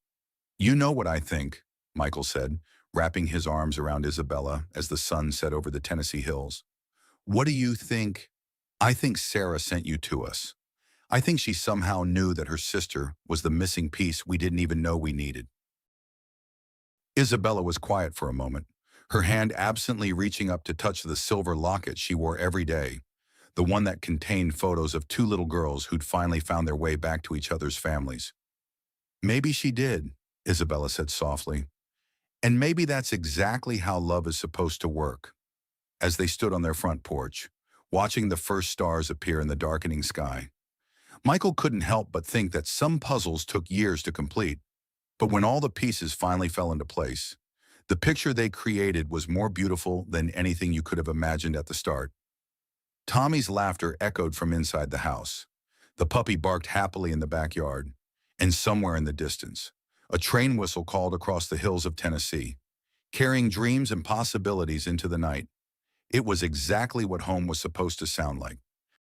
You know what I think, Michael said, wrapping his arms around Isabella as the sun set over the Tennessee hills. What do you think? I think Sarah sent you to us. I think she somehow knew that her sister was the missing piece we didn't even know we needed. Isabella was quiet for a moment, her hand absently reaching up to touch the silver locket she wore every day, the one that contained photos of two little girls who'd finally found their way back to each other's families. Maybe she did, Isabella said softly. And maybe that's exactly how love is supposed to work. As they stood on their front porch, watching the first stars appear in the darkening sky, Michael couldn't help but think that some puzzles took years to complete. But when all the pieces finally fell into place, the picture they created was more beautiful than anything you could have imagined at the start. Tommy's laughter echoed from inside the house. The puppy barked happily in the backyard, and somewhere in the distance, a train whistle called across the hills of Tennessee, carrying dreams and possibilities into the night. It was exactly what home was supposed to sound like.